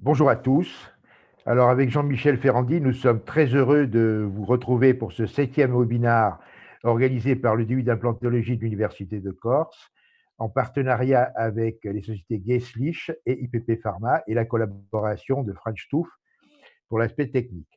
Bonjour à tous. Alors avec Jean-Michel Ferrandi, nous sommes très heureux de vous retrouver pour ce 7e webinaire organisé par le DU d'implantologie de l'Université de Corse, en partenariat avec les sociétés Geeslich et IPP Pharma et la collaboration de French Tooth pour l'aspect technique.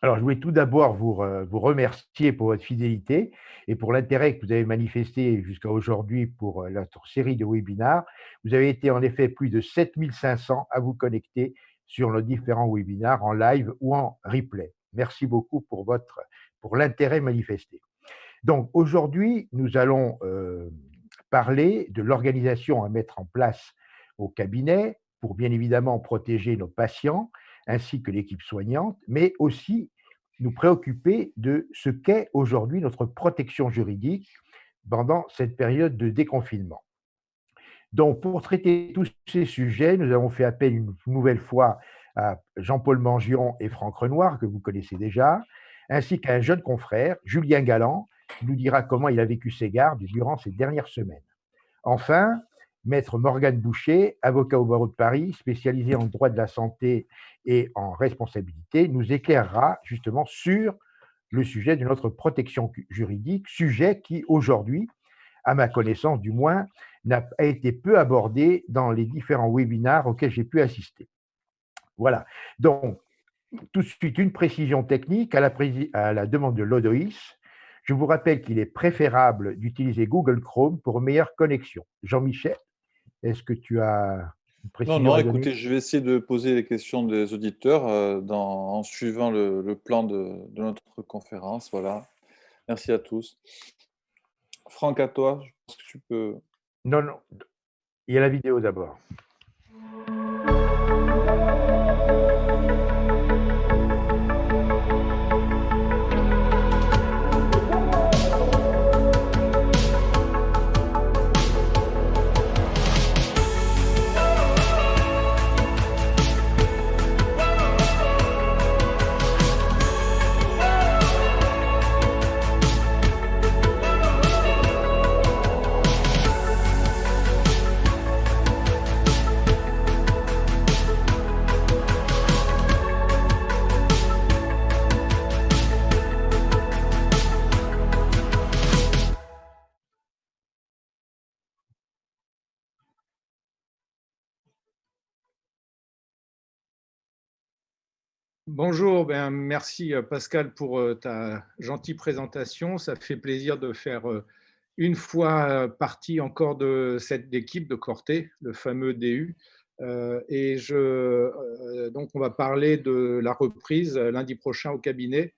Alors, je voulais tout d'abord vous remercier pour votre fidélité et pour l'intérêt que vous avez manifesté jusqu'à aujourd'hui pour notre série de webinaires. Vous avez été en effet plus de 7 500 à vous connecter sur nos différents webinaires en live ou en replay. Merci beaucoup pour l'intérêt manifesté. Donc, aujourd'hui, nous allons parler de l'organisation à mettre en place au cabinet pour bien évidemment protéger nos patients ainsi que l'équipe soignante, mais aussi nous préoccuper de ce qu'est aujourd'hui notre protection juridique pendant cette période de déconfinement. Donc, pour traiter tous ces sujets, nous avons fait appel une nouvelle fois à Jean-Paul Mangion et Franck Renoir, que vous connaissez déjà, ainsi qu'à un jeune confrère, Julien Galland, qui nous dira comment il a vécu ses gardes durant ces dernières semaines. Enfin, Maître Morgane Boucher, avocat au barreau de Paris, spécialisé en droit de la santé et en responsabilité, nous éclairera justement sur le sujet de notre protection juridique, sujet qui aujourd'hui, à ma connaissance du moins, a été peu abordé dans les différents webinaires auxquels j'ai pu assister. Voilà. Donc, tout de suite, une précision technique à la demande de l'ODOIS. Je vous rappelle qu'il est préférable d'utiliser Google Chrome pour une meilleure connexion. Jean-Michel, est-ce que tu as une Non, précision non, à donner? écoutez, je vais essayer de poser les questions des auditeurs en suivant le plan de notre conférence. Voilà. Merci à tous. Franck, à toi, je pense que tu peux. Non, non, il y a la vidéo d'abord. Bonjour, merci Pascal pour ta gentille présentation. Ça fait plaisir de faire une fois partie encore de cette équipe de Corté, le fameux DU. Donc on va parler de la reprise lundi prochain au cabinet,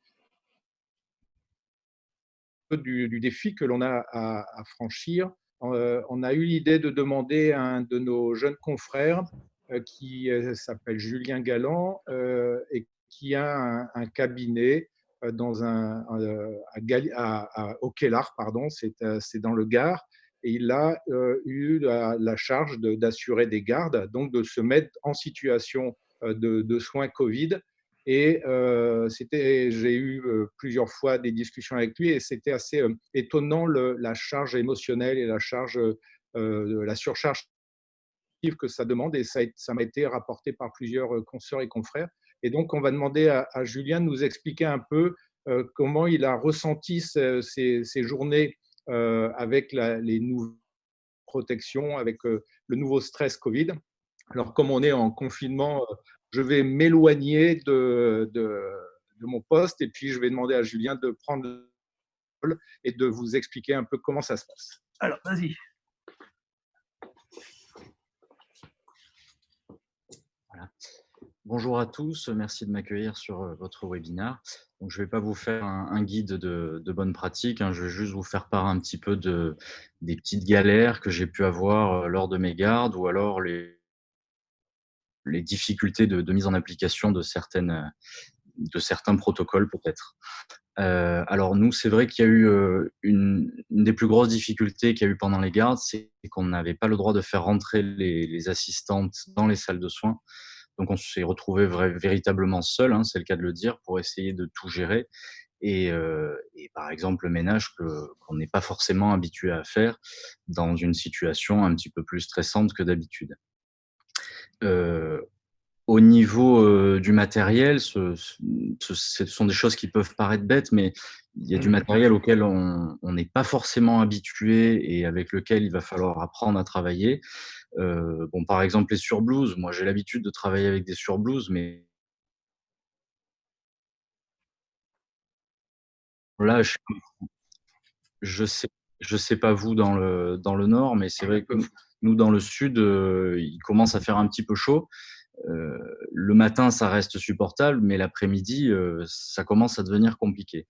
du défi que l'on a à franchir. On a eu l'idée de demander à un de nos jeunes confrères qui s'appelle Julien Galland et qui a un cabinet au Kellar, pardon, c'est dans le Gard, et il a eu la charge d'assurer des gardes, donc de se mettre en situation de soins Covid. Et j'ai eu plusieurs fois des discussions avec lui et c'était assez étonnant la charge émotionnelle et la surcharge que ça demande, et ça m'a été rapporté par plusieurs consoeurs et confrères. Et donc, on va demander à Julien de nous expliquer un peu comment il a ressenti ces journées avec les nouvelles protections, avec le nouveau stress Covid. Alors, comme on est en confinement, je vais m'éloigner de mon poste et puis je vais demander à Julien de prendre le rôle et de vous expliquer un peu comment ça se passe. Alors, vas-y. Voilà. Bonjour à tous, merci de m'accueillir sur votre webinaire. Donc, je ne vais pas vous faire un guide de bonne pratique, hein, je vais juste vous faire part un petit peu des petites galères que j'ai pu avoir lors de mes gardes ou alors les difficultés de mise en application de certains protocoles peut-être. Alors nous, c'est vrai qu'il y a eu une des plus grosses difficultés qu'il y a eu pendant les gardes, c'est qu'on n'avait pas le droit de faire rentrer les assistantes dans les salles de soins. Donc on s'est retrouvé véritablement seul, hein, c'est le cas de le dire, pour essayer de tout gérer. Et par exemple, le ménage qu'on n'est pas forcément habitué à faire dans une situation un petit peu plus stressante que d'habitude. Au niveau du matériel, ce sont des choses qui peuvent paraître bêtes, mais il y a du matériel auquel on n'est pas forcément habitué et avec lequel il va falloir apprendre à travailler. Bon, par exemple, les surblouses, moi j'ai l'habitude de travailler avec des surblouses, mais là, je sais je sais pas vous dans le nord, mais c'est vrai que nous dans le sud, il commence à faire un petit peu chaud. Le matin, ça reste supportable, mais l'après-midi, ça commence à devenir compliqué.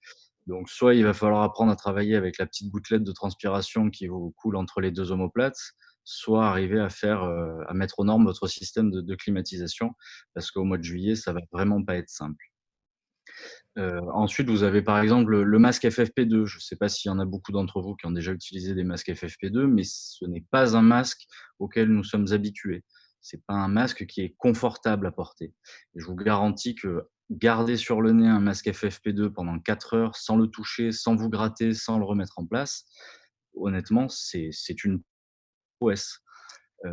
Donc soit il va falloir apprendre à travailler avec la petite gouttelette de transpiration qui vous coule entre les 2 omoplates, soit arriver à mettre aux normes votre système de climatisation, parce qu'au mois de juillet, ça va vraiment pas être simple. Ensuite, vous avez par exemple le masque FFP2. Je ne sais pas s'il y en a beaucoup d'entre vous qui ont déjà utilisé des masques FFP2, mais ce n'est pas un masque auquel nous sommes habitués. C'est pas un masque qui est confortable à porter. Et je vous garantis que garder sur le nez un masque FFP2 pendant 4 heures sans le toucher, sans vous gratter, sans le remettre en place, honnêtement, c'est une prouesse.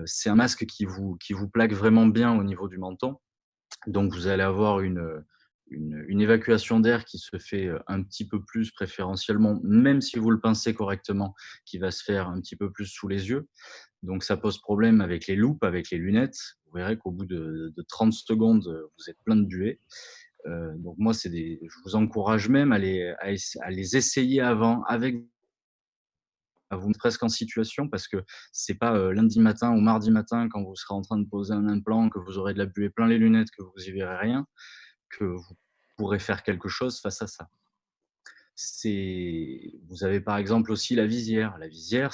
C'est un masque qui vous plaque vraiment bien au niveau du menton. Donc vous allez avoir une évacuation d'air qui se fait, un petit peu plus préférentiellement, même si vous le pincez correctement, qui va se faire un petit peu plus sous les yeux. Donc ça pose problème avec les loupes, avec les lunettes. Vous verrez qu'au bout de 30 secondes, vous êtes plein de buée. Donc moi, je vous encourage même à les essayer avant avec à vous mettre presque en situation parce que c'est pas, lundi matin ou mardi matin quand vous serez en train de poser un implant, que vous aurez de la buée plein les lunettes, que vous y verrez rien, que vous pourrez faire quelque chose face à ça. Vous avez par exemple aussi la visière. La visière,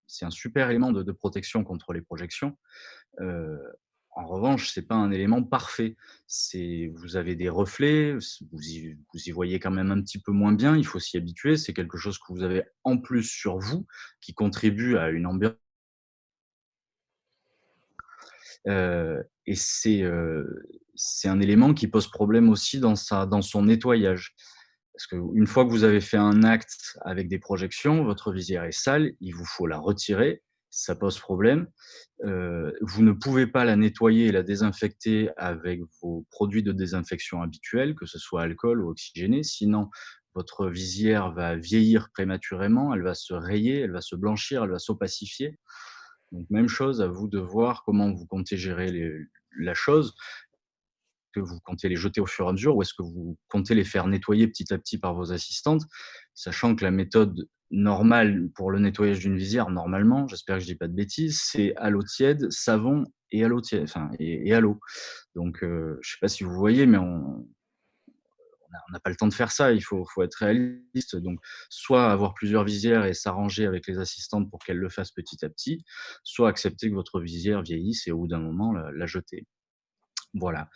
c'est un super élément de protection contre les projections. Heu, En revanche, c'est pas un élément parfait. Vous avez des reflets, vous y voyez quand même un petit peu moins bien, il faut s'y habituer. C'est quelque chose que vous avez en plus sur vous, qui contribue à une ambiance, et c'est un élément qui pose problème aussi dans son nettoyage. Parce qu'une fois que vous avez fait un acte avec des projections, votre visière est sale, il vous faut la retirer, ça pose problème. Vous ne pouvez pas la nettoyer et la désinfecter avec vos produits de désinfection habituels, que ce soit alcool ou oxygéné, sinon votre visière va vieillir prématurément, elle va se rayer, elle va se blanchir, elle va s'opacifier. Donc même chose, à vous de voir comment vous comptez gérer la chose, que vous comptez les jeter au fur et à mesure ou est-ce que vous comptez les faire nettoyer petit à petit par vos assistantes? Sachant que la méthode normale pour le nettoyage d'une visière, normalement, j'espère que je dis pas de bêtises, c'est à l'eau tiède, savon et à l'eau tiède, enfin et à l'eau. Donc je sais pas si vous voyez, mais on n'a pas le temps de faire ça, il faut être réaliste. Donc soit avoir plusieurs visières et s'arranger avec les assistantes pour qu'elles le fassent petit à petit, soit accepter que votre visière vieillisse et au bout d'un moment la jeter. Voilà.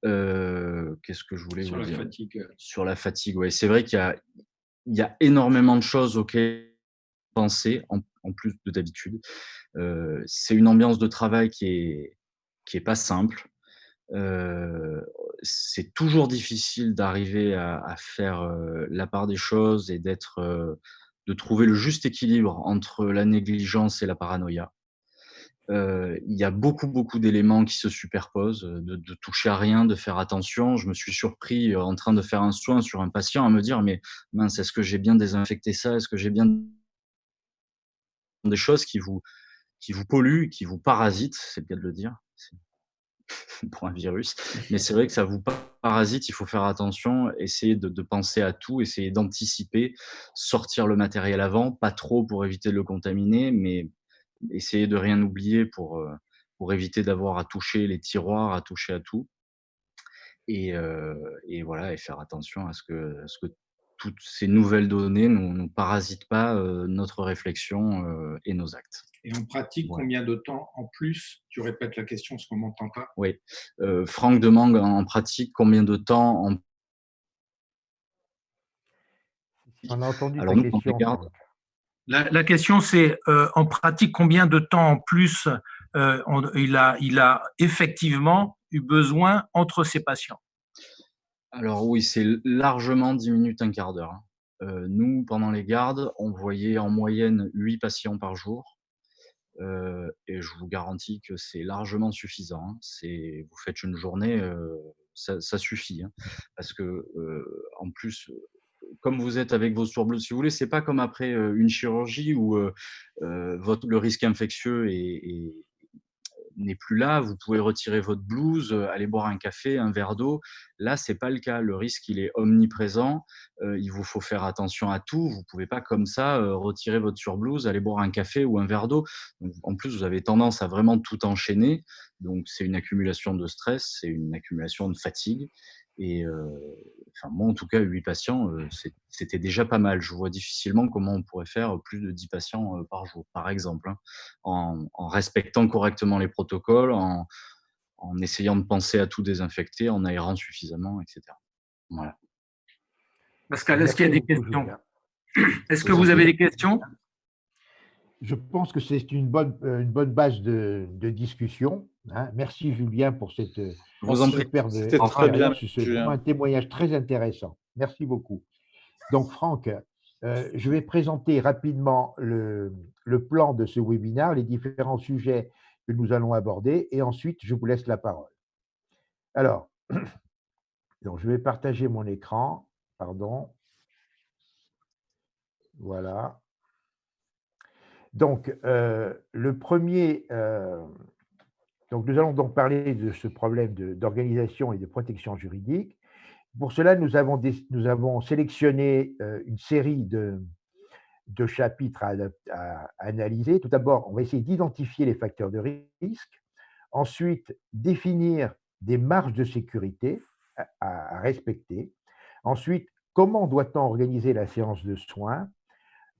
Qu'est-ce que je voulais Sur vous la dire? fatigue. Sur la fatigue, ouais, c'est vrai qu'il y a énormément de choses auxquelles penser en plus de d'habitude. C'est une ambiance de travail qui est pas simple. Heu, c'est toujours difficile d'arriver à faire, la part des choses et de trouver le juste équilibre entre la négligence et la paranoïa. Il y a beaucoup, beaucoup d'éléments qui se superposent, de toucher à rien, de faire attention. Je me suis surpris, en train de faire un soin sur un patient à me dire: «Mais mince, est-ce que j'ai bien désinfecté ça? Est-ce que j'ai bien» des choses qui vous polluent, qui vous parasitent, c'est le cas de le dire, c'est pour un virus. Mais c'est vrai que ça vous parasite, il faut faire attention, essayer de penser à tout, essayer d'anticiper, sortir le matériel avant, pas trop pour éviter de le contaminer, mais essayer de rien oublier pour éviter d'avoir à toucher les tiroirs, à toucher à tout et voilà et faire attention à ce que toutes ces nouvelles données nous parasitent pas, notre réflexion, et nos actes. Et en pratique, Voilà. combien de temps en plus? Tu répètes la question parce qu'on ne m'entend pas. Oui, Franck demande en pratique combien de temps en On a entendu alors ta nous quand on question, regarde Franck. La question, c'est en pratique, combien de temps en plus il a effectivement eu besoin entre ses patients? alors oui, c'est largement 10 minutes, un quart d'heure, hein. Nous, pendant les gardes, on voyait en moyenne 8 patients par jour. et je vous garantis que c'est largement suffisant, hein. Vous faites une journée, ça suffit, hein. Parce que, en plus, comme vous êtes avec vos surblouses, si vous voulez, c'est pas comme après, une chirurgie où, le risque infectieux n'est plus là, vous pouvez retirer votre blouse, aller boire un café, un verre d'eau. Là, c'est pas le cas. Le risque, il est omniprésent. Il vous faut faire attention à tout. Vous pouvez pas comme ça, retirer votre surblouse, aller boire un café ou un verre d'eau. Donc, en plus, vous avez tendance à vraiment tout enchaîner. Donc, c'est une accumulation de stress, c'est une accumulation de fatigue et enfin, moi, en tout cas, 8 patients, c'était déjà pas mal. Je vois difficilement comment on pourrait faire plus de 10 patients, par jour, par exemple, hein, en respectant correctement les protocoles, en essayant de penser à tout désinfecter, en aérant suffisamment, et cetera. Voilà. Pascal, est-ce qu'il y a des Merci beaucoup, questions? Julien. Est-ce que vous avez des questions? Je pense que c'est une bonne base de discussion, hein. Merci Julien pour cette Je vous en prie. superbe C'était très bien, expérience. C'est Julien. vraiment un témoignage très intéressant. Merci beaucoup. Donc Franck, je vais présenter rapidement le plan de ce webinaire, les différents sujets que nous allons aborder, et ensuite je vous laisse la parole. Alors, donc je vais partager mon écran. Pardon. Voilà. Donc, le premier, donc nous allons donc parler de ce problème d'organisation et de protection juridique. Pour cela, nous avons sélectionné une série de chapitres à analyser. Tout d'abord, on va essayer d'identifier les facteurs de risque. Ensuite, définir des marges de sécurité à respecter. Ensuite, comment doit-on organiser la séance de soins?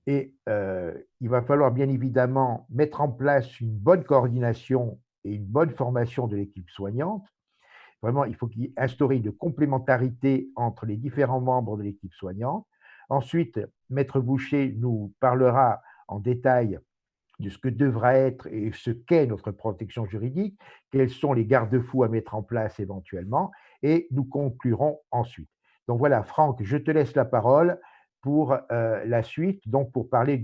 Et il va falloir bien évidemment mettre en place une bonne coordination et une bonne formation de l'équipe soignante. Vraiment, il faut qu'il y ait instauré une complémentarité entre les différents membres de l'équipe soignante. Ensuite, Maître Boucher nous parlera en détail de ce que devra être et ce qu'est notre protection juridique, quels sont les garde-fous à mettre en place éventuellement, et nous conclurons ensuite. Donc voilà, Franck, je te laisse la parole pour la suite, donc pour parler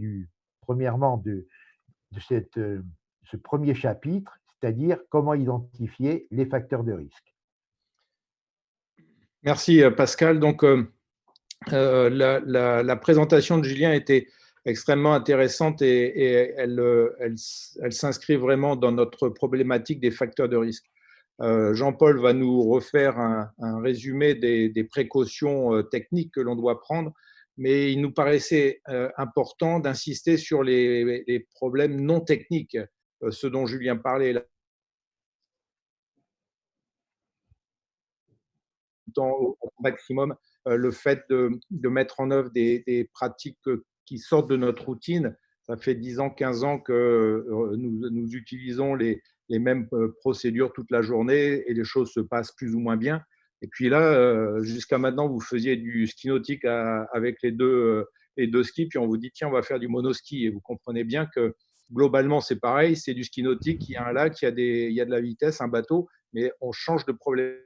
premièrement de ce premier chapitre, c'est-à-dire comment identifier les facteurs de risque. Merci Pascal. Donc, la présentation de Julien était extrêmement intéressante et elle s'inscrit vraiment dans notre problématique des facteurs de risque. Jean-Paul va nous refaire un résumé des précautions techniques que l'on doit prendre, mais il nous paraissait important d'insister sur les problèmes non techniques, ce dont Julien parlait là. Au maximum le fait de mettre en œuvre des pratiques qui sortent de notre routine. Ça fait 10 ans, 15 ans que nous utilisons les mêmes procédures toute la journée et les choses se passent plus ou moins bien. Et puis là, jusqu'à maintenant, vous faisiez du ski nautique avec les deux skis, puis on vous dit, tiens, on va faire du monoski. Et vous comprenez bien que globalement, c'est pareil, c'est du ski nautique, il y a un lac, il y a de la vitesse, un bateau, mais on change de problème.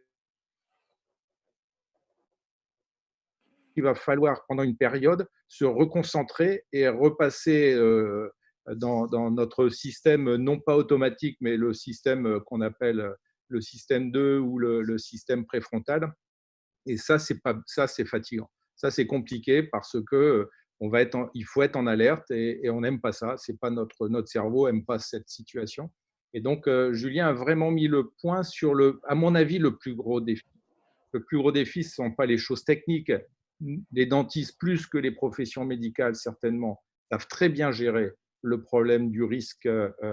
Il va falloir, pendant une période, se reconcentrer et repasser dans notre système, non pas automatique, mais le système qu'on appelle le système 2 ou le système préfrontal. Et ça, c'est fatigant. Ça, c'est compliqué parce que il faut être en alerte et on n'aime pas ça. C'est pas notre cerveau n'aime pas cette situation. Et donc, Julien a vraiment mis le point sur à mon avis, le plus gros défi. Le plus gros défi, ce ne sont pas les choses techniques. Les dentistes, plus que les professions médicales, certainement, savent très bien gérer le problème du risque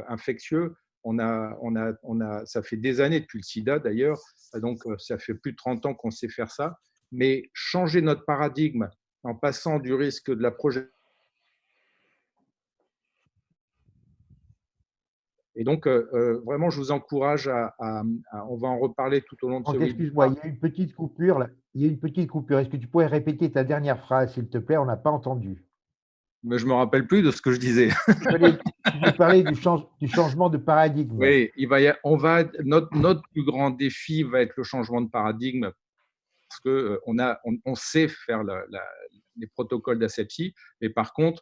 infectieux. Ça fait des années depuis le sida d'ailleurs, donc ça fait plus de 30 ans qu'on sait faire ça. Mais changer notre paradigme en passant du risque de la projection. Et donc, vraiment, je vous encourage on va en reparler tout au long de ce webinaire. Excuse-moi, il y a une petite coupure là. Il y a une petite coupure. Est-ce que tu pourrais répéter ta dernière phrase, s'il te plaît? On n'a pas entendu. Mais je ne me rappelle plus de ce que je disais. Tu parlais du changement de paradigme. Oui, notre plus grand défi va être le changement de paradigme parce qu'on sait faire les protocoles d'asepsie, mais par contre,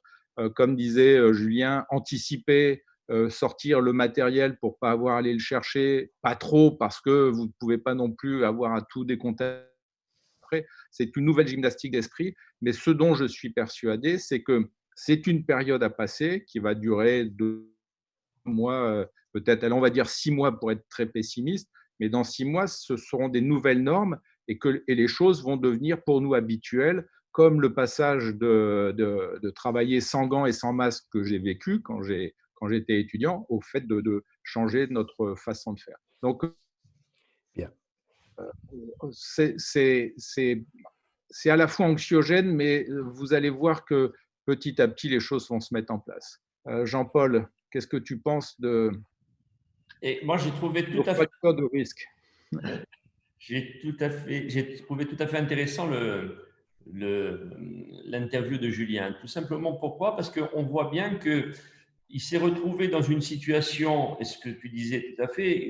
comme disait Julien, anticiper sortir le matériel pour pas avoir à aller le chercher, pas trop parce que vous ne pouvez pas non plus avoir à tout décontaminer. C'est une nouvelle gymnastique d'esprit, mais ce dont je suis persuadé, c'est que c'est une période à passer qui va durer 2 mois, peut-être, allez, on va dire 6 mois pour être très pessimiste, mais dans 6 mois, ce seront des nouvelles normes et les choses vont devenir pour nous habituelles, comme le passage de travailler sans gants et sans masque que j'ai vécu quand j'étais étudiant, au fait de changer notre façon de faire. Donc, Bien. c'est à la fois anxiogène, mais vous allez voir que petit à petit, les choses vont se mettre en place. Jean-Paul, qu'est-ce que tu penses de Et moi, j'ai trouvé tout à fait, facteur de risque? j'ai trouvé tout à fait intéressant l'interview de Julien. Tout simplement pourquoi? Parce qu'on voit bien qu'il s'est retrouvé dans une situation, et ce que tu disais tout à fait,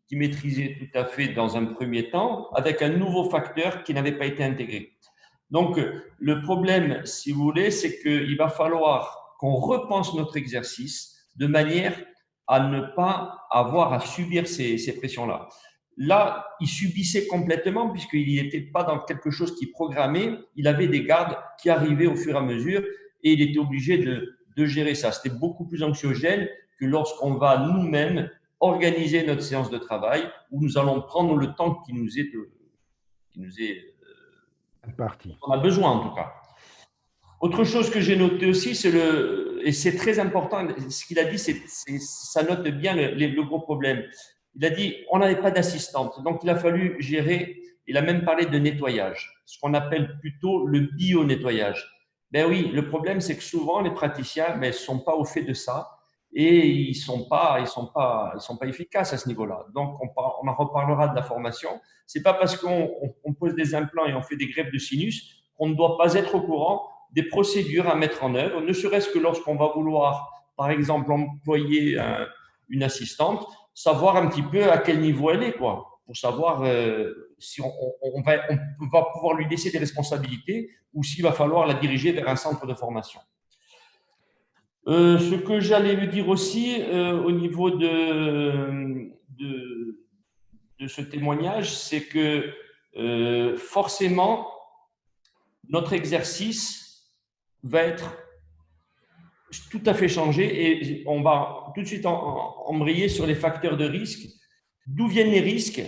qui maîtrisait tout à fait dans un premier temps, avec un nouveau facteur qui n'avait pas été intégré. Donc, le problème, si vous voulez, c'est qu'il va falloir qu'on repense notre exercice de manière à ne pas avoir à subir ces pressions-là. Là, il subissait complètement puisqu'il n'était pas dans quelque chose qui programmait. Il avait des gardes qui arrivaient au fur et à mesure et il était obligé de gérer ça. C'était beaucoup plus anxiogène que lorsqu'on va nous-mêmes organiser notre séance de travail où nous allons prendre le temps qui nous est parti. on a besoin en tout cas. Autre chose que j'ai noté aussi, et c'est très important, ce qu'il a dit, ça note bien le gros problème. Il a dit, on n'avait pas d'assistante, donc il a fallu gérer, il a même parlé de nettoyage, ce qu'on appelle plutôt le bio-nettoyage. Ben oui, le problème, c'est que souvent, les praticiens ne sont pas au fait de ça et ils sont pas efficaces à ce niveau-là. Donc, on en reparlera de la formation. C'est pas parce qu'on pose des implants et on fait des greffes de sinus qu'on ne doit pas être au courant des procédures à mettre en œuvre, ne serait-ce que lorsqu'on va vouloir, par exemple, employer une assistante, savoir un petit peu à quel niveau elle est, quoi, pour savoir si on va pouvoir lui laisser des responsabilités ou s'il va falloir la diriger vers un centre de formation. Ce que j'allais lui dire aussi au niveau de ce témoignage, c'est que forcément, notre exercice va être tout à fait changé et on va tout de suite embrayer sur les facteurs de risque. D'où viennent les risques?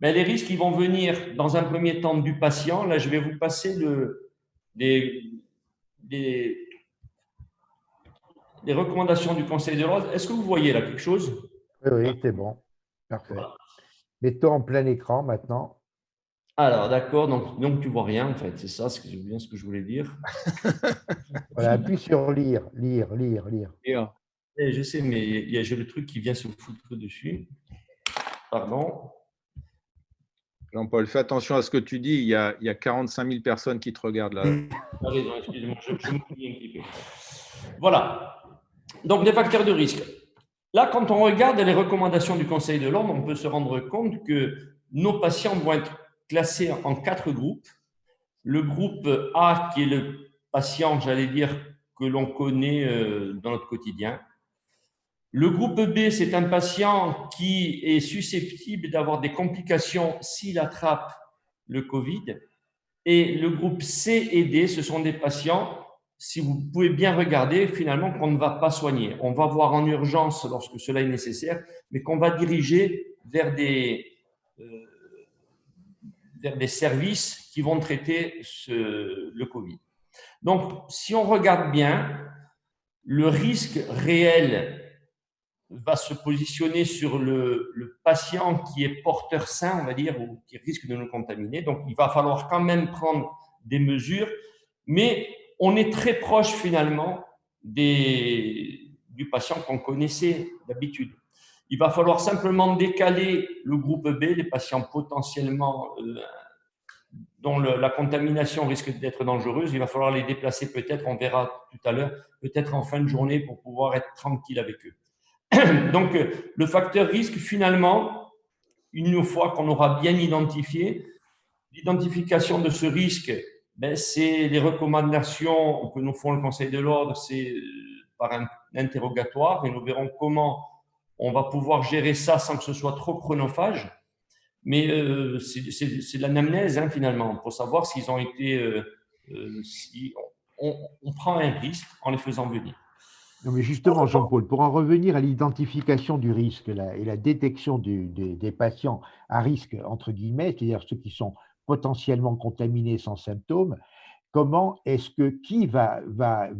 Ben, les risques, ils vont venir dans un premier temps du patient. Là, je vais vous passer les recommandations du Conseil de l'ordre. Est-ce que vous voyez là quelque chose? Oui, c'est bon. Parfait. Voilà. Mets-toi en plein écran maintenant. Alors, d'accord, donc tu ne vois rien en fait, c'est ça, c'est bien ce que je voulais dire. Voilà, appuie sur lire. Et je sais, mais j'ai le truc qui vient se foutre dessus. Pardon. Jean-Paul, fais attention à ce que tu dis, il y a 45 000 personnes qui te regardent là. Raison, excusez-moi, je me suis un petit peu. Voilà, donc les facteurs de risque. Là, quand on regarde les recommandations du Conseil de l'ordre, on peut se rendre compte que nos patients vont être classés en 4 groupes. Le groupe A, qui est le patient, j'allais dire, que l'on connaît dans notre quotidien. Le groupe B, c'est un patient qui est susceptible d'avoir des complications s'il attrape le Covid. Et le groupe C et D, ce sont des patients, si vous pouvez bien regarder, finalement, qu'on ne va pas soigner. On va voir en urgence lorsque cela est nécessaire, mais qu'on va diriger vers des services qui vont traiter le Covid. Donc, si on regarde bien, le risque réel va se positionner sur le patient qui est porteur sain, on va dire, ou qui risque de nous contaminer. Donc, il va falloir quand même prendre des mesures, mais on est très proche finalement du patient qu'on connaissait d'habitude. Il va falloir simplement décaler le groupe B, les patients potentiellement dont la contamination risque d'être dangereuse. Il va falloir les déplacer peut-être, on verra tout à l'heure, peut-être en fin de journée pour pouvoir être tranquille avec eux. Donc, le facteur risque, finalement, une fois qu'on aura bien identifié, l'identification de ce risque, c'est les recommandations que nous font le Conseil de l'ordre, c'est par un interrogatoire et nous verrons comment on va pouvoir gérer ça sans que ce soit trop chronophage. Mais c'est de l'anamnèse, hein, finalement, pour savoir s'ils ont été… si on prend un risque en les faisant venir. Non, mais justement, Jean-Paul, pour en revenir à l'identification du risque et la détection des patients à risque, entre guillemets, c'est-à-dire ceux qui sont potentiellement contaminés sans symptômes, qui va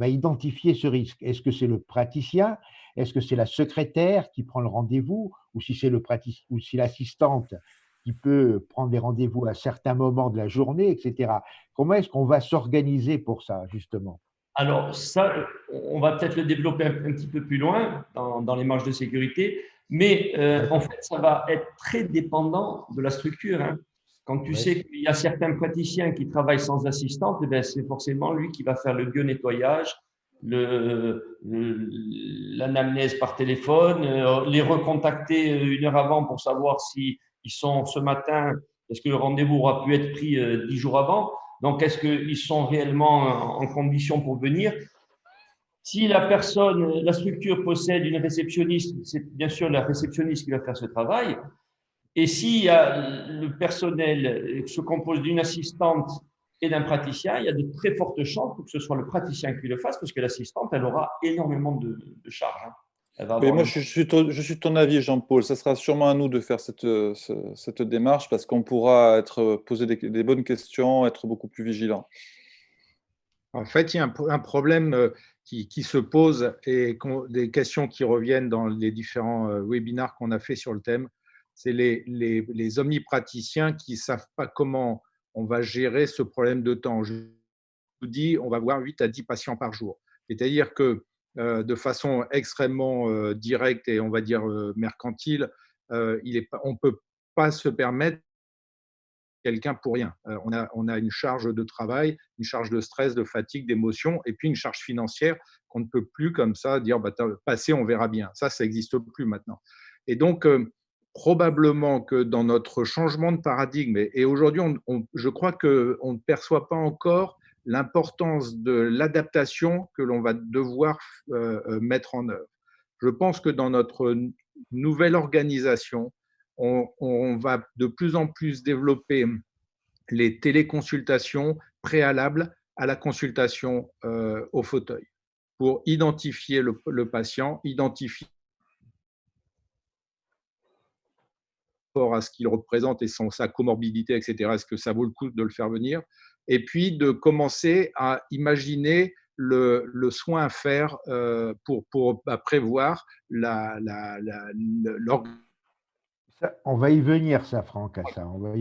identifier ce risque? Est-ce que c'est le praticien? Est-ce que c'est la secrétaire qui prend le rendez-vous? Ou si c'est ou si l'assistante qui peut prendre des rendez-vous à certains moments de la journée, etc. Comment est-ce qu'on va s'organiser pour ça, justement? Alors, ça, on va peut-être le développer un petit peu plus loin dans les marges de sécurité, mais en fait, ça va être très dépendant de la structure, hein. Quand tu sais qu'il y a certains praticiens qui travaillent sans assistante, eh bien, c'est forcément lui qui va faire le bio-nettoyage, l'anamnèse par téléphone, les recontacter 1 heure avant pour savoir s'ils sont ce matin, est-ce que le rendez-vous aura pu être pris 10 jours avant. Donc, est-ce qu'ils sont réellement en condition pour venir? Si la structure possède une réceptionniste, c'est bien sûr la réceptionniste qui va faire ce travail. Et si le personnel se compose d'une assistante et d'un praticien, il y a de très fortes chances pour que ce soit le praticien qui le fasse, parce que l'assistante, elle aura énormément de charges, hein. Oui, moi, je suis de ton avis, Jean-Paul. Ça sera sûrement à nous de faire cette démarche parce qu'on pourra poser des bonnes questions, être beaucoup plus vigilant. En fait, il y a un problème qui se pose et des questions qui reviennent dans les différents webinars qu'on a fait sur le thème. C'est les omnipraticiens qui ne savent pas comment on va gérer ce problème de temps. Je vous dis, on va voir 8 à 10 patients par jour. C'est-à-dire que de façon extrêmement directe et on va dire mercantile, on ne peut pas se permettre quelqu'un pour rien. On a une charge de travail, une charge de stress, de fatigue, d'émotion, et puis une charge financière qu'on ne peut plus comme ça dire bah, passé, on verra bien. Ça n'existe plus maintenant. Et donc, probablement que dans notre changement de paradigme, et aujourd'hui, je crois qu'on ne perçoit pas encore l'importance de l'adaptation que l'on va devoir mettre en œuvre. Je pense que dans notre nouvelle organisation, on va de plus en plus développer les téléconsultations préalables à la consultation au fauteuil pour identifier le patient, identifier à ce qu'il représente et sa comorbidité, etc. Est-ce que ça vaut le coup de le faire venir? Et puis de commencer à imaginer le soin à faire pour prévoir On va y venir, ça, Franck, à ça. On va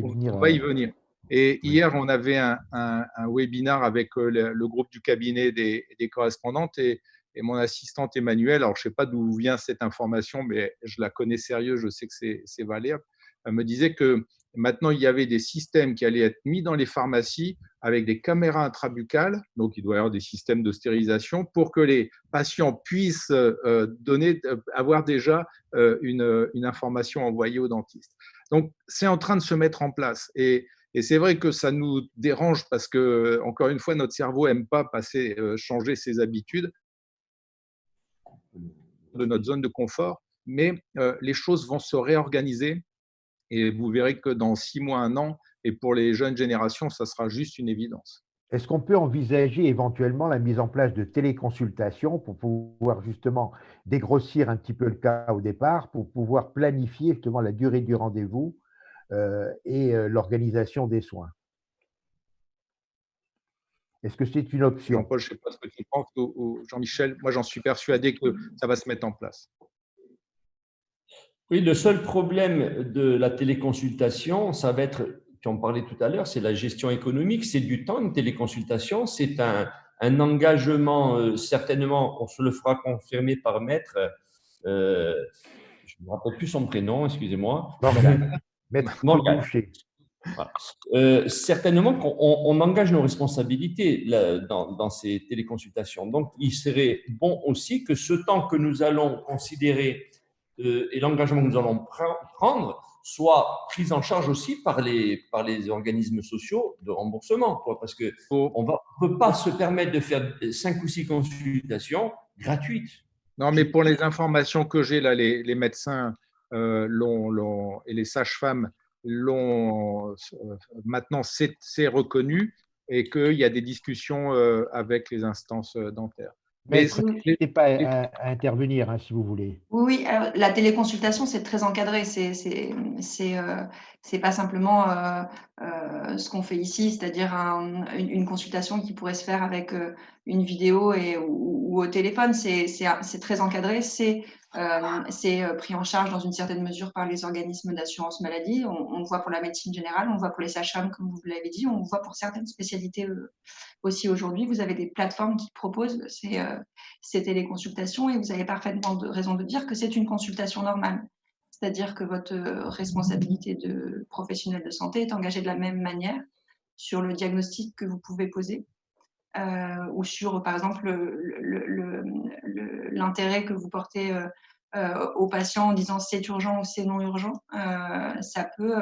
y venir. Et hier, on avait un webinar avec le groupe du cabinet des correspondantes et mon assistante Emmanuelle. Alors, je ne sais pas d'où vient cette information, mais je la connais sérieuse, je sais que c'est valable. Elle me disait que maintenant, il y avait des systèmes qui allaient être mis dans les pharmacies avec des caméras intrabuccales, donc il doit y avoir des systèmes de stérilisation pour que les patients puissent avoir déjà une information envoyée au dentiste. Donc, c'est en train de se mettre en place. Et c'est vrai que ça nous dérange parce que, encore une fois, notre cerveau n'aime pas changer ses habitudes de notre zone de confort, mais les choses vont se réorganiser et vous verrez que dans 6 mois, 1 an, et pour les jeunes générations, ça sera juste une évidence. Est-ce qu'on peut envisager éventuellement la mise en place de téléconsultations pour pouvoir justement dégrossir un petit peu le cas au départ, pour pouvoir planifier justement la durée du rendez-vous et l'organisation des soins? Est-ce que c'est une option? Jean-Paul, je ne sais pas ce que tu penses, ou Jean-Michel, moi j'en suis persuadé que ça va se mettre en place. Oui, le seul problème de la téléconsultation, ça va être, tu en parlais tout à l'heure, c'est la gestion économique, c'est du temps, une téléconsultation, c'est un engagement, certainement, on se le fera confirmer par maître, je ne me rappelle plus son prénom, excusez-moi. Maître Morgane. Boucher. Voilà. Certainement qu'on engage nos responsabilités dans ces téléconsultations. Donc, il serait bon aussi que ce temps que nous allons considérer et l'engagement que nous allons prendre soit pris en charge aussi par les organismes sociaux de remboursement, quoi, parce qu'on ne peut pas se permettre de faire 5 ou 6 consultations gratuite. Non, mais pour les informations que j'ai là, les médecins et les sages-femmes l'ont maintenant, c'est reconnu et qu'il y a des discussions avec les instances dentaires. Mais Maître, n'hésitez pas à intervenir si vous voulez. Oui, alors, la téléconsultation, c'est très encadré. C'est pas simplement ce qu'on fait ici, c'est-à-dire une consultation qui pourrait se faire avec une vidéo ou au téléphone. C'est très encadré. C'est pris en charge dans une certaine mesure par les organismes d'assurance maladie. On le voit pour la médecine générale, on le voit pour les sages-femmes, comme vous l'avez dit, on le voit pour certaines spécialités aussi aujourd'hui. Vous avez des plateformes qui proposent ces téléconsultations et vous avez parfaitement raison de dire que c'est une consultation normale. C'est-à-dire que votre responsabilité de professionnel de santé est engagée de la même manière sur le diagnostic que vous pouvez poser ou sur, par exemple, l'intérêt que vous portez aux patients en disant c'est urgent ou c'est non urgent. Ça peut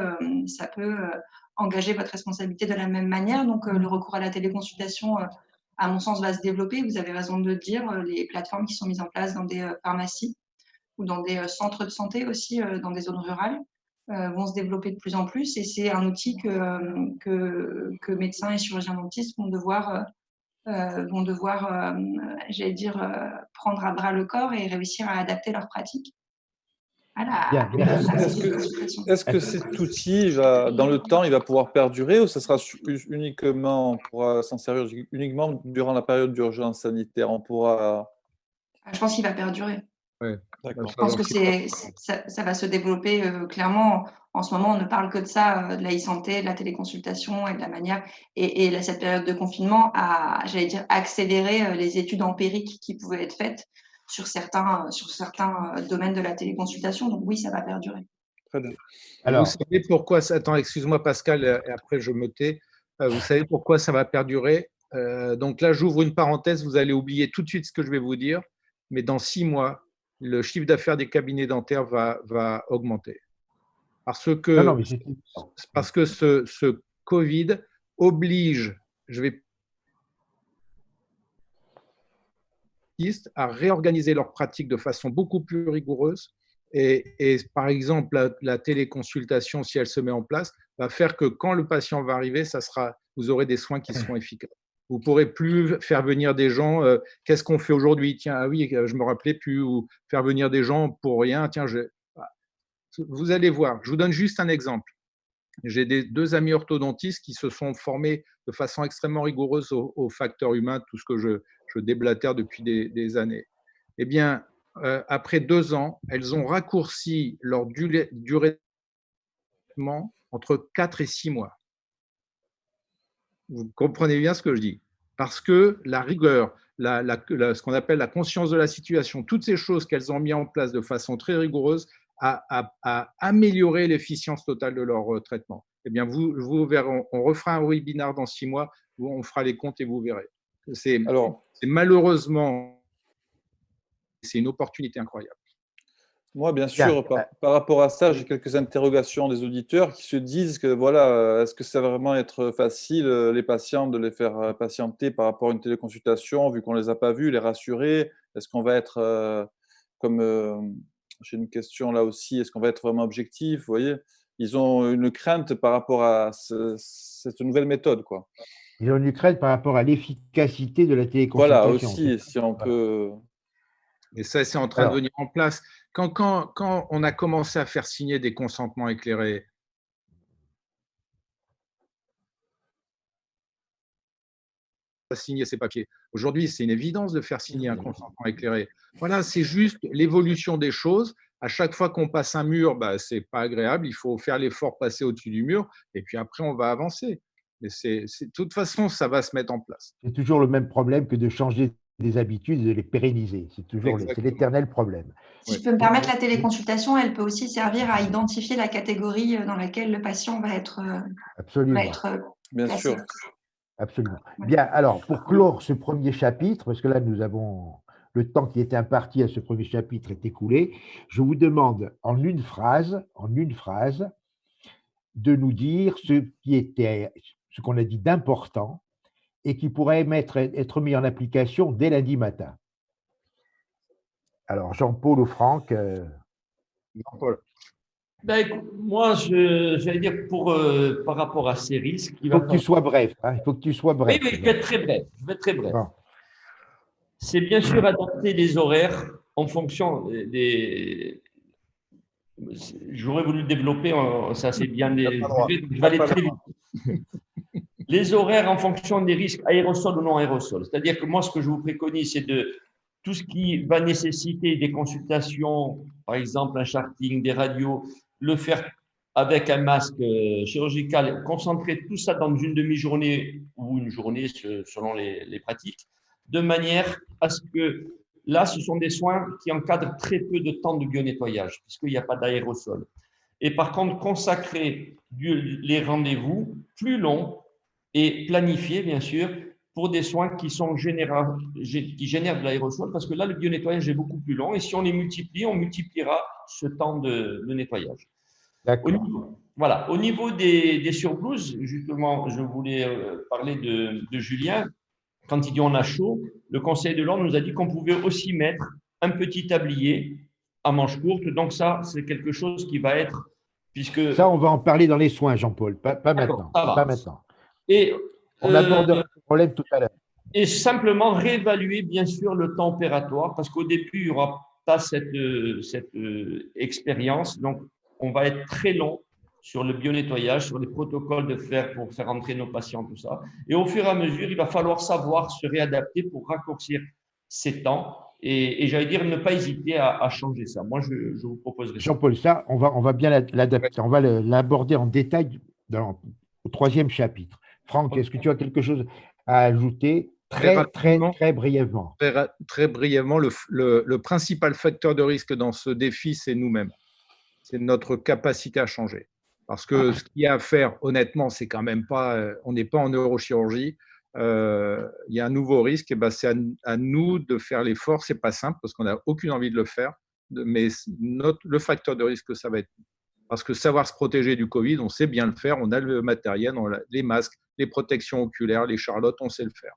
engager votre responsabilité de la même manière. Donc, le recours à la téléconsultation, à mon sens, va se développer. Vous avez raison de le dire, les plateformes qui sont mises en place dans des pharmacies ou dans des centres de santé aussi, dans des zones rurales, vont se développer de plus en plus. Et c'est un outil que médecins et chirurgiens dentistes vont devoir j'allais dire, prendre à bras le corps et réussir à adapter leur pratique. Est-ce que cet outil, dans le temps, il va pouvoir perdurer ou ça sera uniquement, on pourra s'en servir uniquement durant la période d'urgence sanitaire? Je pense qu'il va perdurer. Ouais, je pense que ça va se développer clairement. En ce moment, on ne parle que de ça, de la e-santé, de la téléconsultation et de la manière. Et cette période de confinement a, j'allais dire, accéléré les études empiriques qui pouvaient être faites sur certains domaines de la téléconsultation. Donc oui, ça va perdurer. Très bien. Alors, vous savez pourquoi ça... Attends, excuse-moi Pascal, et après je me tais. Vous savez pourquoi ça va perdurer? Donc là, j'ouvre une parenthèse, vous allez oublier tout de suite ce que je vais vous dire, mais dans 6 mois, le chiffre d'affaires des cabinets dentaires va augmenter. Parce que ce Covid oblige, à réorganiser leurs pratiques de façon beaucoup plus rigoureuse. Et par exemple, la téléconsultation, si elle se met en place, va faire que quand le patient va arriver, vous aurez des soins qui seront efficaces. Vous ne pourrez plus faire venir des gens, qu'est-ce qu'on fait aujourd'hui? Tiens, ah oui, je ne me rappelais plus, ou faire venir des gens pour rien. Tiens, vous allez voir, je vous donne juste un exemple. J'ai 2 amis orthodontistes qui se sont formés de façon extrêmement rigoureuse aux facteurs humains, tout ce que je déblatère depuis des années. Eh bien, après 2 ans, elles ont raccourci leur durée de traitement entre 4 et 6 mois. Vous comprenez bien ce que je dis. Parce que la rigueur, ce qu'on appelle la conscience de la situation, toutes ces choses qu'elles ont mis en place de façon très rigoureuse a amélioré l'efficience totale de leur traitement. Eh bien, vous verrez, on refera un webinaire dans 6 mois où on fera les comptes et vous verrez. C'est malheureusement, c'est une opportunité incroyable. Moi, bien sûr, par rapport à ça, j'ai quelques interrogations des auditeurs qui se disent que, voilà, est-ce que ça va vraiment être facile, les patients, de les faire patienter par rapport à une téléconsultation, vu qu'on ne les a pas vus, les rassurer? Est-ce qu'on va être, j'ai une question là aussi, est-ce qu'on va être vraiment objectif? Vous voyez, ils ont une crainte par rapport à cette nouvelle méthode, quoi. Ils ont une crainte par rapport à l'efficacité de la téléconsultation. Voilà, aussi, si on peut… Et ça, c'est en train de venir en place. Quand on a commencé à faire signer des consentements éclairés, à signer ces papiers. Aujourd'hui, c'est une évidence de faire signer un consentement éclairé. Voilà, c'est juste l'évolution des choses. À chaque fois qu'on passe un mur, ce n'est pas agréable. Il faut faire l'effort, passer au-dessus du mur, et puis après, on va avancer. Mais de toute façon, ça va se mettre en place. C'est toujours le même problème que de changer des habitudes et de les pérenniser. C'est l'éternel problème. Si je peux me permettre, la téléconsultation, elle peut aussi servir à identifier la catégorie dans laquelle le patient va être, bien sûr. Absolument. Bien, alors, pour clore ce premier chapitre, parce que là, nous avons le temps qui était imparti à ce premier chapitre est écoulé, je vous demande en une phrase, de nous dire ce qu'on a dit d'important et qui pourrait être mis en application dès lundi matin. Alors, Jean-Paul ou Franck Jean-Paul. Ben, écoute, moi, j'allais dire par rapport à ces risques, il faut que tu sois bref. Hein, il faut que tu sois bref. Oui, je vais être très bref. Je vais être très bref. Bon. C'est bien sûr adapter les horaires en fonction des. J'aurais voulu le développer, ça c'est bien développé, donc je vais aller très vite. Les horaires en fonction des risques aérosols ou non aérosols. C'est-à-dire que moi, ce que je vous préconise, c'est de tout ce qui va nécessiter des consultations, par exemple un charting, des radios, le faire avec un masque chirurgical, concentrer tout ça dans une demi-journée ou une journée selon les pratiques, de manière à ce que là, ce sont des soins qui encadrent très peu de temps de bio-nettoyage, puisqu'il n'y a pas d'aérosol. Et par contre, consacrer les rendez-vous plus longs et planifiés, bien sûr, pour des soins qui génèrent de l'aérosol, parce que là, le bio-nettoyage est beaucoup plus long, et si on les multiplie, on multipliera ce temps de nettoyage. Voilà. Au niveau des surblouses, justement, je voulais parler de Julien. Quand il dit on a chaud, le Conseil de l'Ordre nous a dit qu'on pouvait aussi mettre un petit tablier à manches courtes. Donc ça, c'est quelque chose qui va être… puisque… Ça, on va en parler dans les soins, Jean-Paul, pas maintenant. Pas maintenant. Et, on abordera le problème tout à l'heure. Et simplement réévaluer, bien sûr, le temps opératoire, parce qu'au début, il n'y aura pas cette expérience. Donc, on va être très long sur le bio-nettoyage, sur les protocoles pour faire entrer nos patients, tout ça. Et au fur et à mesure, il va falloir savoir se réadapter pour raccourcir ces temps. Et j'allais dire, ne pas hésiter à changer ça. Moi, je vous proposerai ça. Jean-Paul, ça, on va bien l'adapter. On va l'aborder en détail au 3e chapitre. Franck, est-ce que tu as quelque chose à ajouter très brièvement? Très brièvement, le principal facteur de risque dans ce défi, c'est nous-mêmes. C'est notre capacité à changer. Parce que ce qu'il y a à faire, honnêtement, c'est quand même pas… on n'est pas en neurochirurgie. Il y a un nouveau risque, et ben c'est à nous de faire l'effort. C'est pas simple parce qu'on n'a aucune envie de le faire. Mais le facteur de risque, ça va être… Parce que savoir se protéger du Covid, on sait bien le faire. On a le matériel, on a les masques, les protections oculaires, les charlottes, on sait le faire.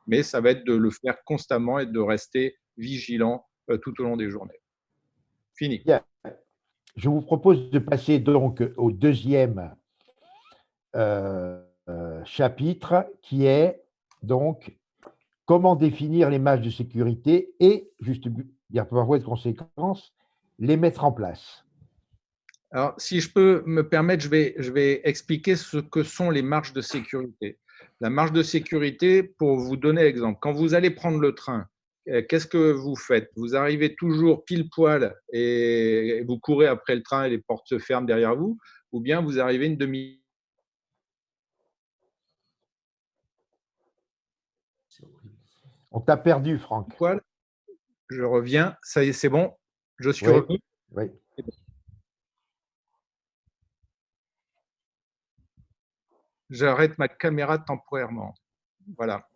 Mais ça va être de le faire constamment et de rester vigilant tout au long des journées. Fini. Bien. Je vous propose de passer donc au 2e chapitre, qui est donc comment définir les marges de sécurité et, juste bien parfois de conséquences, les mettre en place. Alors, si je peux me permettre, je vais expliquer ce que sont les marges de sécurité. La marge de sécurité, pour vous donner l'exemple, quand vous allez prendre le train, qu'est-ce que vous faites? Vous arrivez toujours pile poil et vous courez après le train et les portes se ferment derrière vous, ou bien vous arrivez une demi… On t'a perdu, Franck. Je reviens, ça y est, c'est bon, je suis revenu. Oui. J'arrête ma caméra temporairement. Voilà.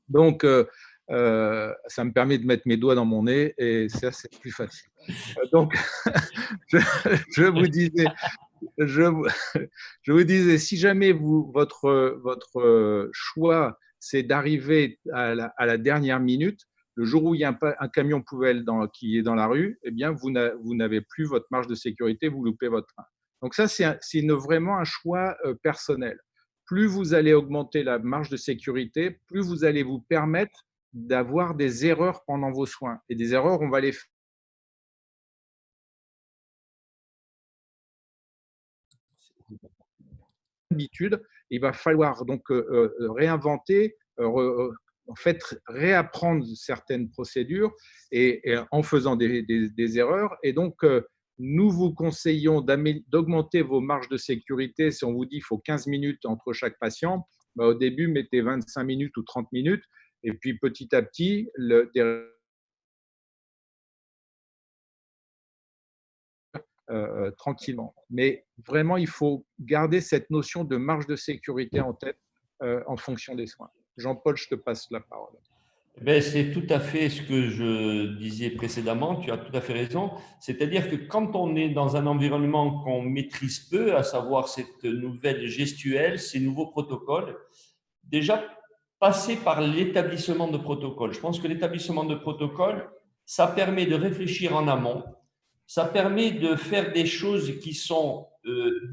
Donc, ça me permet de mettre mes doigts dans mon nez et ça, c'est plus facile. Donc, je vous disais, si jamais votre choix, c'est d'arriver à la dernière minute, le jour où il y a un camion poubelle qui est dans la rue, eh bien, vous n'avez plus votre marge de sécurité, vous loupez votre train. Donc ça, c'est vraiment un choix personnel. Plus vous allez augmenter la marge de sécurité, plus vous allez vous permettre d'avoir des erreurs pendant vos soins. Et des erreurs, on va les faire. Habitude, il va falloir donc réinventer, en fait, réapprendre certaines procédures et en faisant des erreurs. Et donc, nous vous conseillons d'augmenter vos marges de sécurité. Si on vous dit qu'il faut 15 minutes entre chaque patient, bah, au début, mettez 25 minutes ou 30 minutes. Et puis, petit à petit, tranquillement. Mais vraiment, il faut garder cette notion de marge de sécurité en tête en fonction des soins. Jean-Paul, je te passe la parole. C'est tout à fait ce que je disais précédemment, tu as tout à fait raison. C'est-à-dire que quand on est dans un environnement qu'on maîtrise peu, à savoir cette nouvelle gestuelle, ces nouveaux protocoles, déjà passer par l'établissement de protocoles. Je pense que l'établissement de protocoles, ça permet de réfléchir en amont, ça permet de faire des choses qui sont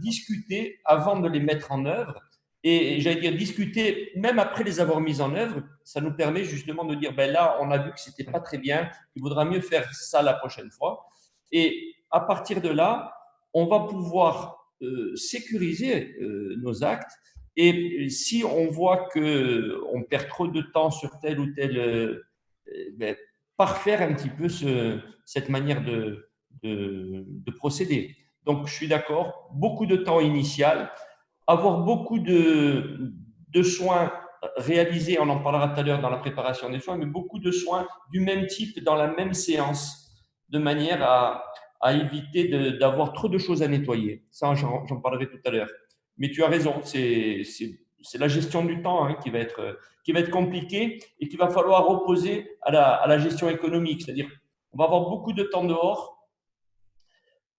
discutées avant de les mettre en œuvre. Et j'allais dire discuter, même après les avoir mises en œuvre, ça nous permet justement de dire, ben là, on a vu que ce n'était pas très bien, il vaudra mieux faire ça la prochaine fois. Et à partir de là, on va pouvoir sécuriser nos actes. Et si on voit qu'on perd trop de temps sur tel ou tel, ben, parfaire un petit peu cette manière de procéder. Donc, je suis d'accord, beaucoup de temps initial, avoir beaucoup de soins réalisés, on en parlera tout à l'heure dans la préparation des soins, mais beaucoup de soins du même type dans la même séance, de manière à éviter d'avoir trop de choses à nettoyer. Ça, j'en parlerai tout à l'heure. Mais tu as raison, c'est la gestion du temps qui va être compliquée et qu'il va falloir opposer à la gestion économique. C'est-à-dire, on va avoir beaucoup de temps dehors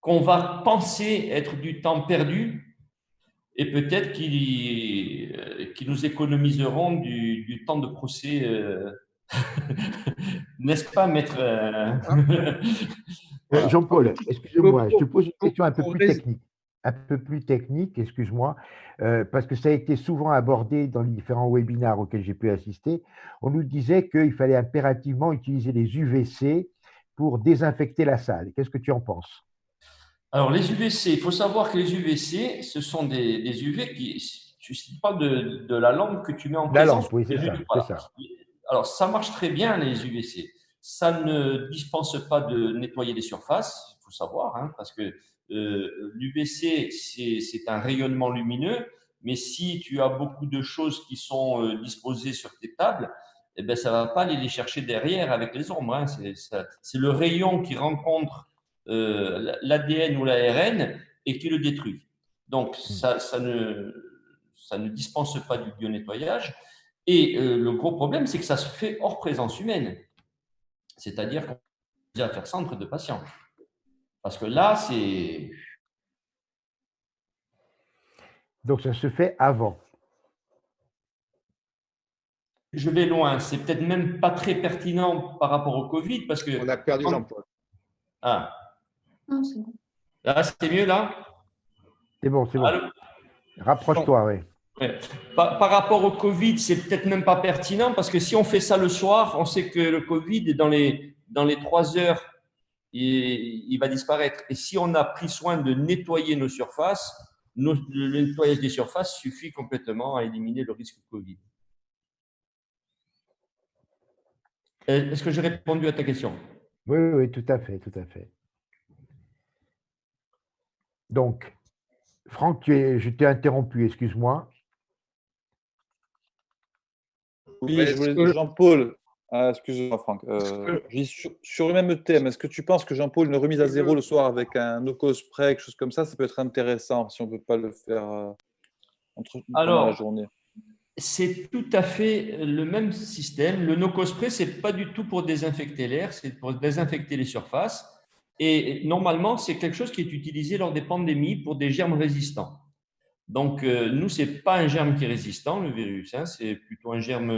qu'on va penser être du temps perdu et peut-être qu'ils nous économiseront du temps de procès. N'est-ce pas, maître voilà. Jean-Paul, excusez-moi, je te pose une question un peu plus technique, excuse-moi, parce que ça a été souvent abordé dans les différents webinaires auxquels j'ai pu assister. On nous disait qu'il fallait impérativement utiliser les UVC pour désinfecter la salle. Qu'est-ce que tu en penses? Alors, les UVC, il faut savoir que les UVC, ce sont des UV qui… Je ne parle de la lampe que tu mets en présence. La lampe, oui, c'est ça, voilà. ça. Alors, ça marche très bien, les UVC. Ça ne dispense pas de nettoyer les surfaces, il faut savoir, parce que l'UVC, c'est un rayonnement lumineux, mais si tu as beaucoup de choses qui sont disposées sur tes tables, eh ben, ça ne va pas aller les chercher derrière avec les ombres. C'est le rayon qui rencontre l'ADN ou l'ARN et qui le détruit. Donc, ça ne dispense pas du bio-nettoyage. Et le gros problème, c'est que ça se fait hors présence humaine. C'est-à-dire qu'on va faire ça entre deux patients. Parce que là, c'est… Donc, ça se fait avant. Je vais loin. C'est peut-être même pas très pertinent par rapport au Covid parce que… On a perdu Jean-Paul. Ah. Non, c'est bon. Là, c'est mieux, là? C'est bon, c'est bon. Allô? Rapproche-toi, oui. Ouais. Par rapport au Covid, c'est peut-être même pas pertinent parce que si on fait ça le soir, on sait que le Covid, dans les 3 heures, il va disparaître. Et si on a pris soin de nettoyer nos surfaces, le nettoyage des surfaces suffit complètement à éliminer le risque Covid. Est-ce que j'ai répondu à ta question? Oui, oui, tout à fait, tout à fait. Donc, Franck, je t'ai interrompu, excuse-moi. Oui, je voulais Jean-Paul. Excuse-moi, Franck. Sur le même thème, est-ce que tu penses que Jean-Paul, une remise à zéro le soir avec un no-cause-spray, quelque chose comme ça peut être intéressant si on ne peut pas le faire pendant la journée? C'est tout à fait le même système. Le no-cause-spray, ce n'est pas du tout pour désinfecter l'air, c'est pour désinfecter les surfaces. Et normalement, c'est quelque chose qui est utilisé lors des pandémies pour des germes résistants. Donc, nous, ce n'est pas un germe qui est résistant, le virus. C'est plutôt un germe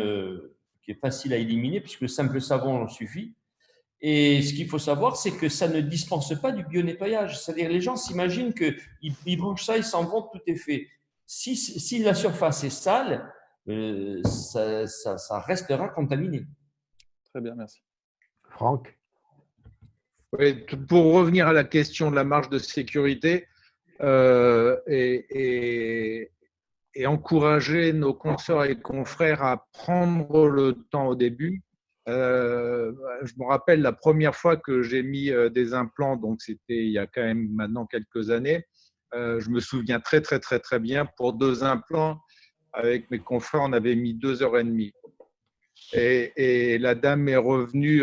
qui est facile à éliminer puisque le simple savon suffit. Et ce qu'il faut savoir, c'est que ça ne dispense pas du bio-nettoyage. C'est-à-dire les gens s'imaginent qu'ils mangent ça, ils s'en vont, tout est fait. Si la surface est sale, ça restera contaminé. Très bien, merci. Franck? Oui, pour revenir à la question de la marge de sécurité et encourager nos consoeurs et confrères à prendre le temps au début. Je me rappelle la première fois que j'ai mis des implants, donc c'était il y a quand même maintenant quelques années. Je me souviens très bien, pour 2 implants, avec mes confrères, on avait mis 2h30. Et la dame est revenue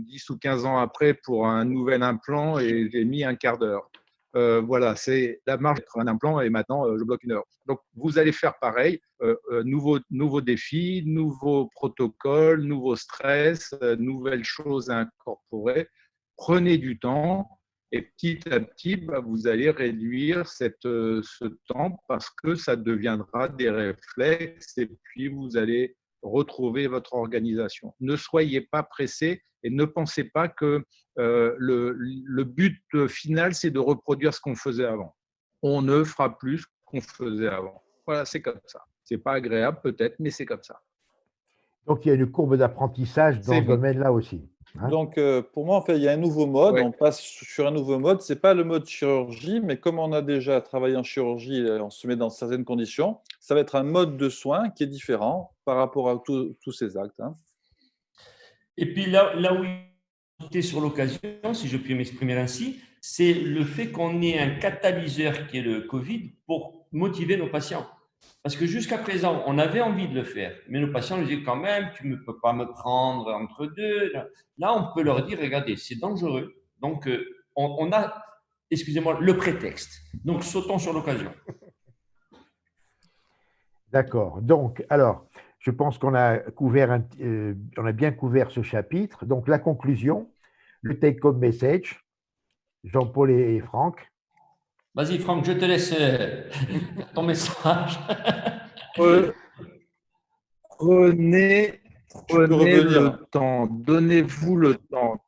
10 ou 15 ans après pour un nouvel implant et j'ai mis un quart d'heure. Voilà, c'est la marge d'être un implant et maintenant je bloque 1 heure. Donc vous allez faire pareil, nouveaux défis, nouveaux protocoles, nouveaux stress, nouvelles choses à incorporer. Prenez du temps et petit à petit, vous allez réduire ce temps parce que ça deviendra des réflexes et puis vous allez retrouver votre organisation. Ne soyez pas pressés et ne pensez pas que le but final, c'est de reproduire ce qu'on faisait avant. On ne fera plus ce qu'on faisait avant. Voilà, c'est comme ça. C'est pas agréable peut-être, mais c'est comme ça. Donc, il y a une courbe d'apprentissage dans ce domaine-là aussi. Hein. Donc, pour moi, en fait, il y a un nouveau mode. On passe sur un nouveau mode. Ce n'est pas le mode chirurgie, mais comme on a déjà travaillé en chirurgie, on se met dans certaines conditions. Ça va être un mode de soin qui est différent par rapport à tous ces actes. Hein. Et puis là où il est sur l'occasion, si je puis m'exprimer ainsi, c'est le fait qu'on ait un catalyseur qui est le Covid pour motiver nos patients. Parce que jusqu'à présent, on avait envie de le faire, mais nos patients nous disaient quand même, tu ne peux pas me prendre entre deux. Là, on peut leur dire, regardez, c'est dangereux. Donc, on a, excusez-moi, le prétexte. Donc, sautons sur l'occasion. D'accord. Donc, alors, je pense qu'on a on a bien couvert ce chapitre. Donc, la conclusion, le take-home message, Jean-Paul et Franck. Vas-y, Franck, je te laisse ton message. Prenez le temps, donnez-vous le temps.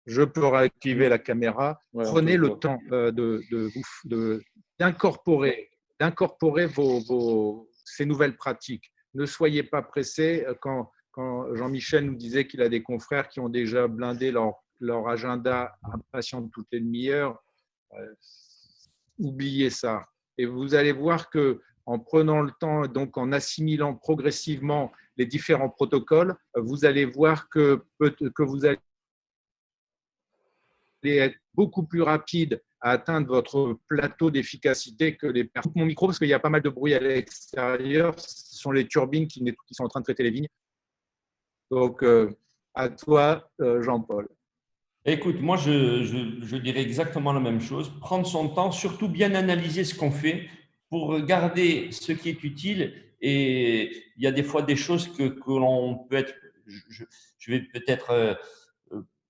Je peux réactiver la caméra. Prenez le temps d'incorporer ces nouvelles pratiques. Ne soyez pas pressés. Quand Jean-Michel nous disait qu'il a des confrères qui ont déjà blindé leur agenda à patient de toutes les demi-heures, oubliez ça. Et vous allez voir que en prenant le temps, donc en assimilant progressivement les différents protocoles, vous allez voir que vous allez être beaucoup plus rapide à atteindre votre plateau d'efficacité que les personnes. Mon micro, parce qu'il y a pas mal de bruit à l'extérieur, ce sont les turbines qui sont en train de traiter les vignes. Donc, à toi, Jean-Paul. Écoute, moi, je dirais exactement la même chose. Prendre son temps, surtout bien analyser ce qu'on fait pour garder ce qui est utile. Et il y a des fois des choses que l'on peut être… Je vais peut-être…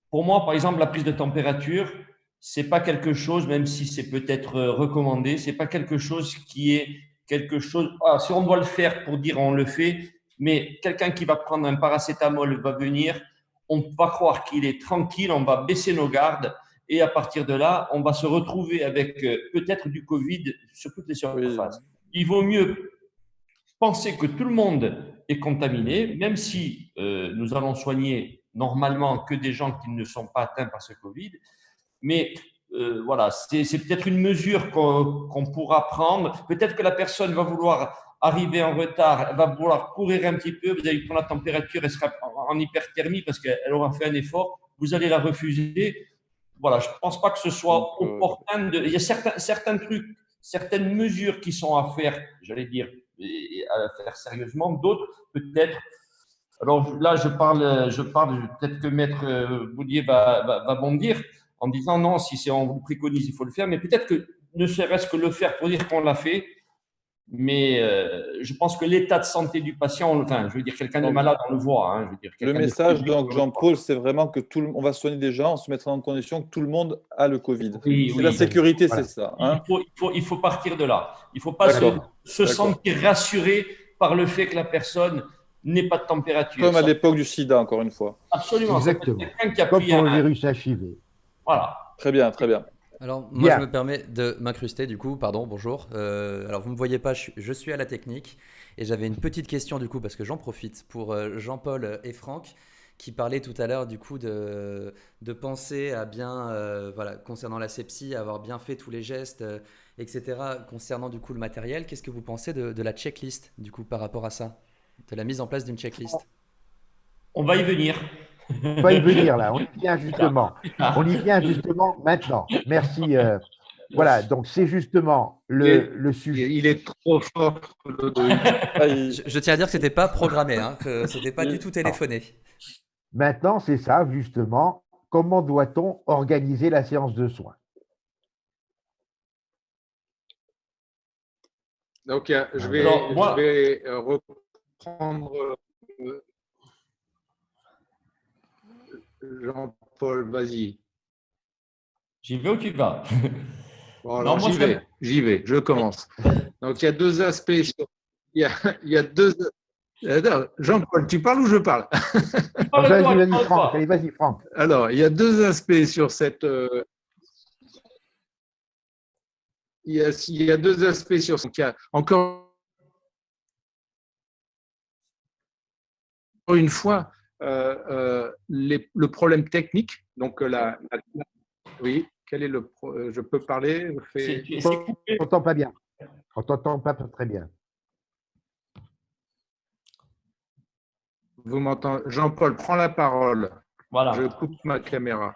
Pour moi, par exemple, la prise de température, c'est pas quelque chose, même si c'est peut-être recommandé, c'est pas quelque chose qui est quelque chose… Ah, si on doit le faire pour dire on le fait, mais quelqu'un qui va prendre un paracétamol va venir… On va croire qu'il est tranquille, on va baisser nos gardes et à partir de là, on va se retrouver avec peut-être du Covid sur toutes les surfaces. Il vaut mieux penser que tout le monde est contaminé, même si nous allons soigner normalement que des gens qui ne sont pas atteints par ce Covid. Mais voilà, c'est peut-être une mesure qu'on pourra prendre. Peut-être que la personne va vouloir arriver en retard, elle va vouloir courir un petit peu, vous allez prendre la température, elle sera en hyperthermie parce qu'elle aura fait un effort, vous allez la refuser. Voilà, je ne pense pas que ce soit opportun. Il y a certains trucs, certaines mesures qui sont à faire, j'allais dire, à faire sérieusement, d'autres peut-être. Alors là, je parle peut-être que Maître Boudier va bondir en disant non, si on vous préconise, il faut le faire, mais peut-être que ne serait-ce que le faire pour dire qu'on l'a fait. Mais je pense que l'état de santé du patient, enfin, je veux dire, quelqu'un de malade, on le voit. Hein, je veux dire, le message, donc, Jean-Paul, c'est vraiment que on va soigner des gens, on se mettra en condition que tout le monde a le Covid. Oui, c'est la sécurité, voilà. C'est ça. Hein, il faut partir de là. Il ne faut pas se sentir rassuré par le fait que la personne n'ait pas de température. Comme à l'époque du sida, encore une fois. Absolument. Exactement. Comme pour le virus HIV. Voilà. Très bien, très bien. Alors, moi, je me permets de m'incruster, du coup, pardon, bonjour. Alors, vous ne me voyez pas, je suis à la technique. Et j'avais une petite question, du coup, parce que j'en profite, pour Jean-Paul et Franck, qui parlaient tout à l'heure, du coup, de penser à bien, voilà, concernant l'asepsie, avoir bien fait tous les gestes, etc. Concernant, du coup, le matériel, qu'est-ce que vous pensez de la checklist, du coup, par rapport à ça? De la mise en place d'une checklist? On va y venir. On va y venir là, on y vient justement. On y vient justement maintenant. Merci. Voilà, donc c'est justement le sujet. Il est trop fort. Je tiens à dire que ce n'était pas programmé, hein, que ce n'était pas du tout téléphoné. Maintenant, c'est ça justement. Comment doit-on organiser la séance de soins? Donc, je vais reprendre. Jean-Paul, vas-y. J'y vais où tu vas? Bon, alors j'y vais, je commence. Donc, il y a deux aspects. Il y a deux. Jean-Paul, tu parles ou je parle? Vas-y, Franck. Allez, vas-y, Franck. Alors, il y a deux aspects sur cette. Il y a deux aspects sur ce. Encore une fois, le problème technique. Donc, oui, quel est le. Je peux parler? On t'entend pas bien. On t'entend pas très bien. Vous m'entendez? Jean-Paul, prends la parole. Voilà. Je coupe ma caméra.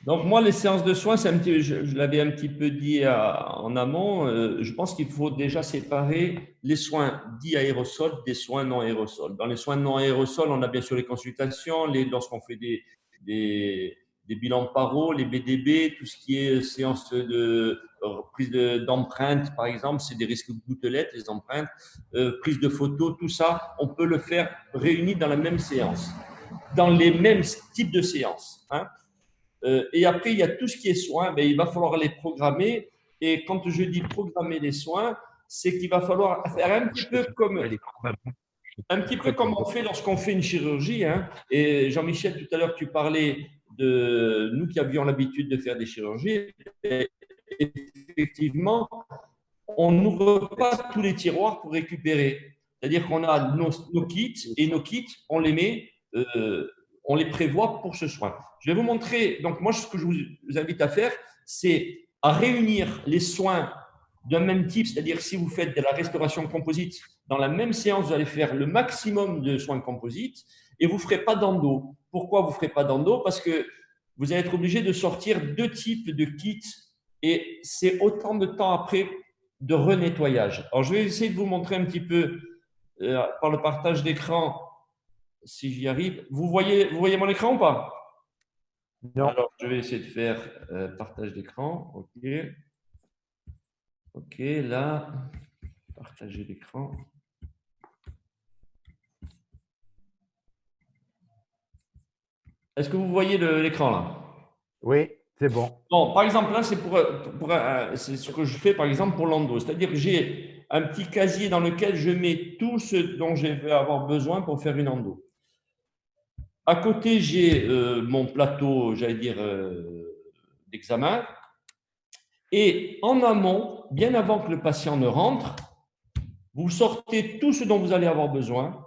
Donc, moi, les séances de soins, je l'avais un petit peu dit en amont, je pense qu'il faut déjà séparer les soins dits aérosols des soins non aérosols. Dans les soins non aérosols, on a bien sûr les consultations, lorsqu'on fait des bilans de paro, les BDB, tout ce qui est séance de prise d'empreintes, par exemple, c'est des risques gouttelettes, les empreintes, prise de photos, tout ça, on peut le faire réuni dans la même séance, dans les mêmes types de séances, hein. Et après, il y a tout ce qui est soins, ben, il va falloir les programmer. Et quand je dis programmer les soins, c'est qu'il va falloir faire un petit peu comme on fait lorsqu'on fait une chirurgie, hein. Et Jean-Michel, tout à l'heure, tu parlais de nous qui avions l'habitude de faire des chirurgies. Et effectivement, on n'ouvre pas tous les tiroirs pour récupérer. C'est-à-dire qu'on a nos kits et nos kits, on les met… on les prévoit pour ce soin. Je vais vous montrer, donc moi, ce que je vous invite à faire, c'est à réunir les soins d'un même type, c'est-à-dire si vous faites de la restauration composite, dans la même séance, vous allez faire le maximum de soins composites et vous ne ferez pas d'endo. Pourquoi vous ne ferez pas d'endo? Parce que vous allez être obligé de sortir deux types de kits et c'est autant de temps après de renettoyage. Alors, je vais essayer de vous montrer un petit peu par le partage d'écran si j'y arrive. Vous voyez mon écran ou pas? Non. Alors, je vais essayer de faire partage d'écran. OK. OK, là, partager l'écran. Est-ce que vous voyez l'écran là? Oui, c'est bon. Bon, par exemple, là, c'est ce que je fais, par exemple, pour l'endo. C'est-à-dire que j'ai un petit casier dans lequel je mets tout ce dont je vais avoir besoin pour faire une endo. À côté, j'ai mon plateau, j'allais dire, d'examen. Et en amont, bien avant que le patient ne rentre, vous sortez tout ce dont vous allez avoir besoin,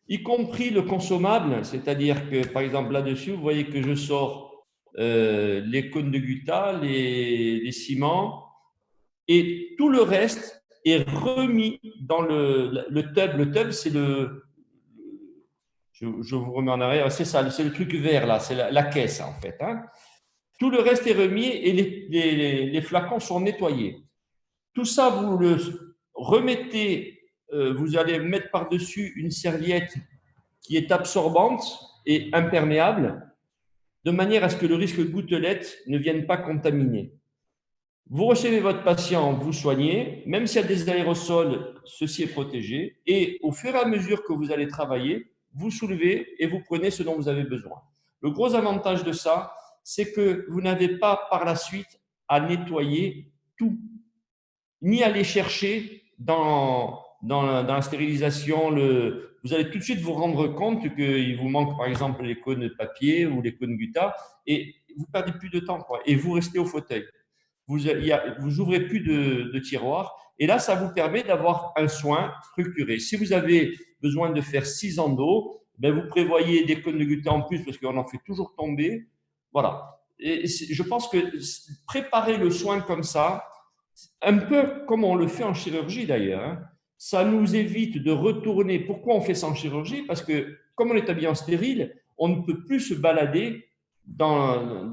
y compris le consommable, c'est-à-dire que, par exemple, là-dessus, vous voyez que je sors les cônes de gutta, les ciments, et tout le reste est remis dans le tub. Le tub, c'est je vous remets en arrière, c'est ça, c'est le truc vert là, c'est la caisse en fait, hein. Tout le reste est remis et les flacons sont nettoyés. Tout ça, vous le remettez, vous allez mettre par-dessus une serviette qui est absorbante et imperméable, de manière à ce que le risque gouttelette ne vienne pas contaminer. Vous recevez votre patient, vous soignez, même s'il y a des aérosols, ceci est protégé, et au fur et à mesure que vous allez travailler, vous soulevez et vous prenez ce dont vous avez besoin. Le gros avantage de ça, c'est que vous n'avez pas par la suite à nettoyer tout, ni aller chercher dans la stérilisation. Vous allez tout de suite vous rendre compte qu'il vous manque par exemple les cônes de papier ou les cônes gutta et vous ne perdez plus de temps, quoi, et vous restez au fauteuil. Vous n'ouvrez plus de tiroir et là, ça vous permet d'avoir un soin structuré. Si vous avez besoin de faire 6 endos, ben vous prévoyez des cônes de gutta en plus parce qu'on en fait toujours tomber. Voilà. Et je pense que préparer le soin comme ça, un peu comme on le fait en chirurgie d'ailleurs, hein, ça nous évite de retourner. Pourquoi on fait ça en chirurgie? Parce que comme on est habillé en stérile, on ne peut plus se balader dans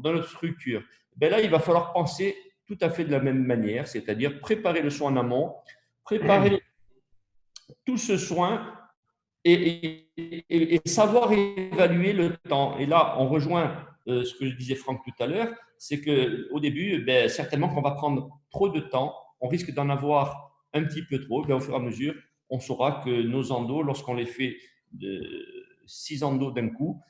notre structure. Ben là, il va falloir penser tout à fait de la même manière, c'est-à-dire préparer le soin en amont, préparer tout ce soin et savoir évaluer le temps. Et là, on rejoint ce que je disais Franck tout à l'heure, c'est qu'au début, ben, certainement qu'on va prendre trop de temps, on risque d'en avoir un petit peu trop. Ben, au fur et à mesure, on saura que nos endos, lorsqu'on les fait de 6 endos d'un coup,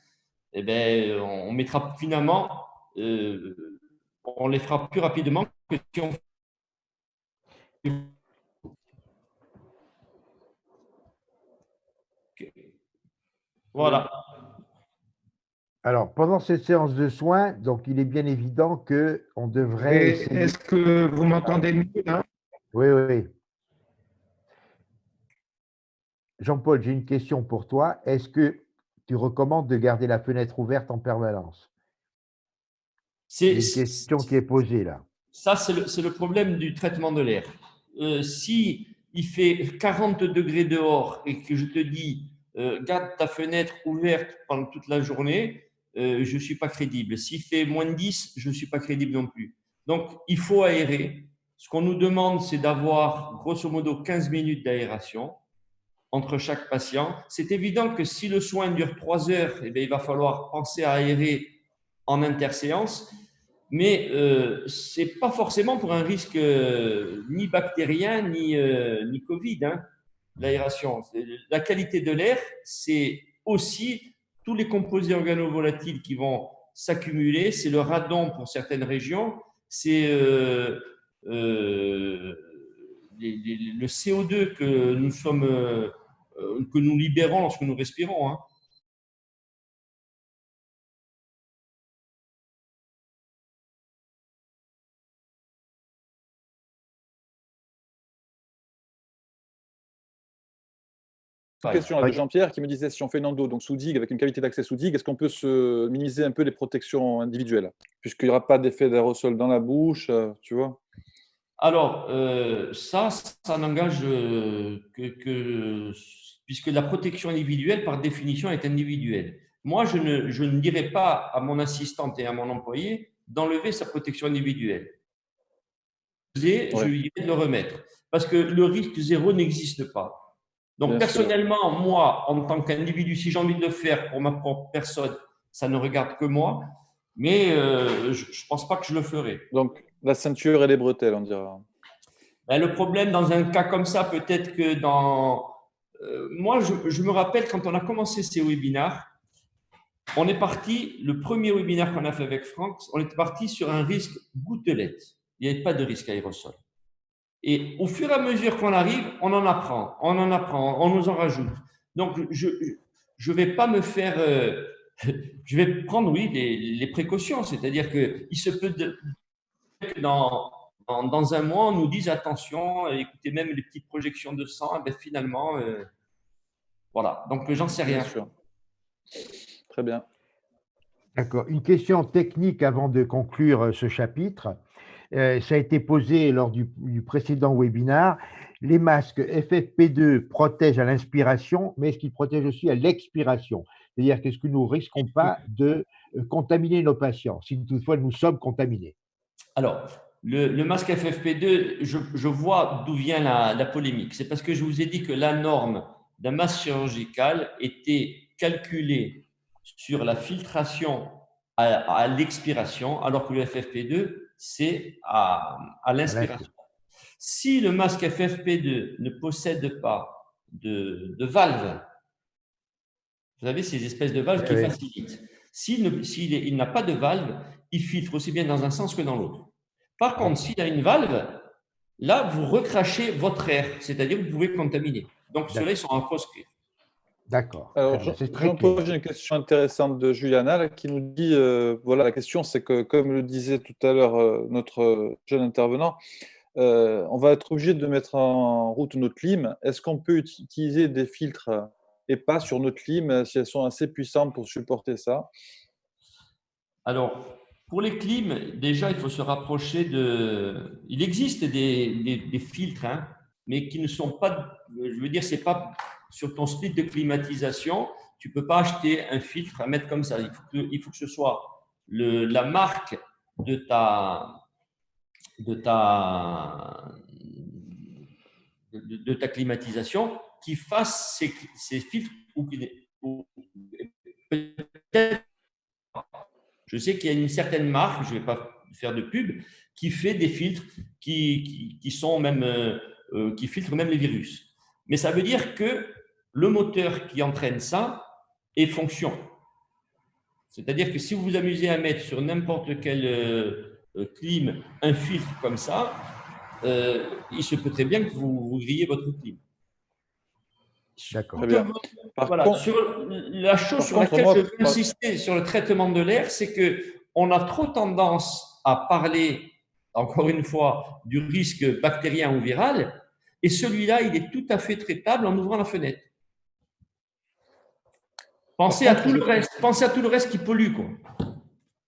eh ben, on mettra finalement on les fera plus rapidement que si on… Voilà. Alors, pendant cette séance de soins, donc il est bien évident qu'on devrait essayer… Est-ce que vous m'entendez mieux là? Oui, oui, oui. Jean-Paul, j'ai une question pour toi. Est-ce que tu recommandes de garder la fenêtre ouverte en permanence? C'est une question qui est posée là. Ça, c'est le problème du traitement de l'air. Si il fait 40 degrés dehors et que je te dis garde ta fenêtre ouverte pendant toute la journée, je ne suis pas crédible. S'il fait moins de 10, je ne suis pas crédible non plus. Donc, il faut aérer. Ce qu'on nous demande, c'est d'avoir grosso modo 15 minutes d'aération entre chaque patient. C'est évident que si le soin dure 3 heures, eh bien, il va falloir penser à aérer en interséance. Mais ce n'est pas forcément pour un risque ni bactérien, ni Covid, hein, l'aération. La qualité de l'air, c'est aussi tous les composés organovolatiles qui vont s'accumuler. C'est le radon pour certaines régions. C'est le CO2 que nous libérons lorsque nous respirons, hein. Question de Jean-Pierre qui me disait si on fait une endo donc sous digue avec une cavité d'accès sous digue, est-ce qu'on peut se minimiser un peu les protections individuelles puisqu'il n'y aura pas d'effet d'aérosol dans la bouche, tu vois? Alors, ça n'engage puisque la protection individuelle, par définition, est individuelle. Moi, je ne dirais pas à mon assistante et à mon employé d'enlever sa protection individuelle. Je lui dirais de le remettre parce que le risque zéro n'existe pas. Donc, bien personnellement, sûr. Moi, en tant qu'individu, si j'ai envie de le faire pour ma propre personne, ça ne regarde que moi, mais je ne pense pas que je le ferai. Donc, la ceinture et les bretelles, on dira. Ben, le problème, dans un cas comme ça, peut-être que dans… moi, je me rappelle quand on a commencé ces webinaires, on est parti, le premier webinaire qu'on a fait avec Franck, on est parti sur un risque gouttelette. Il n'y avait pas de risque aérosol. Et au fur et à mesure qu'on arrive, on en apprend, on nous en rajoute. Donc, je ne vais pas me faire… je vais prendre, oui, les précautions. C'est-à-dire qu'il se peut que dans un mois, on nous dise attention, écoutez même les petites projections de sang, ben finalement, voilà. Donc, j'en sais rien. Bien sûr. Très bien. D'accord. Une question technique avant de conclure ce chapitre. Ça a été posé lors du précédent webinaire. Les masques FFP2 protègent à l'inspiration, mais est-ce qu'ils protègent aussi à l'expiration? C'est-à-dire qu'est-ce que nous ne risquons pas de contaminer nos patients, si toutefois nous sommes contaminés? Alors, le masque FFP2, je vois d'où vient la polémique. C'est parce que je vous ai dit que la norme d'un masque chirurgical était calculée sur la filtration à l'expiration, alors que le FFP2, c'est à l'inspiration. Si le masque FFP2 ne possède pas de valve, vous savez, ces espèces de valves qui facilitent, s'il n'a pas de valve, il filtre aussi bien dans un sens que dans l'autre. Par contre, s'il a une valve, là, vous recrachez votre air, c'est-à-dire que vous pouvez contaminer. Donc, ceux-là, ils sont à proscrire. D'accord. Alors, Jean-Paul, j'ai une question intéressante de Juliana qui nous dit, voilà, la question, c'est que, comme le disait tout à l'heure notre jeune intervenant, on va être obligé de mettre en route nos clim. Est-ce qu'on peut utiliser des filtres EPA sur nos clim si elles sont assez puissantes pour supporter ça? Alors, pour les clims, déjà, il faut se rapprocher de… Il existe des filtres, hein, mais qui ne sont pas… Je veux dire, ce n'est pas… Sur ton split de climatisation, tu ne peux pas acheter un filtre à mettre comme ça. Il faut que ce soit la marque de ta climatisation qui fasse ces filtres. Peut-être, je sais qu'il y a une certaine marque, je ne vais pas faire de pub, qui fait des filtres qui sont même… qui filtrent même les virus. Mais ça veut dire que le moteur qui entraîne ça est fonction. C'est-à-dire que si vous vous amusez à mettre sur n'importe quelle clim un filtre comme ça, il se peut très bien que vous grillez votre clim. D'accord. Très bien. Voilà. La chose sur laquelle je veux insister sur le traitement de l'air, c'est qu'on a trop tendance à parler, encore une fois, du risque bactérien ou viral, et celui-là, il est tout à fait traitable en ouvrant la fenêtre. Pensez à tout le reste qui pollue, quoi.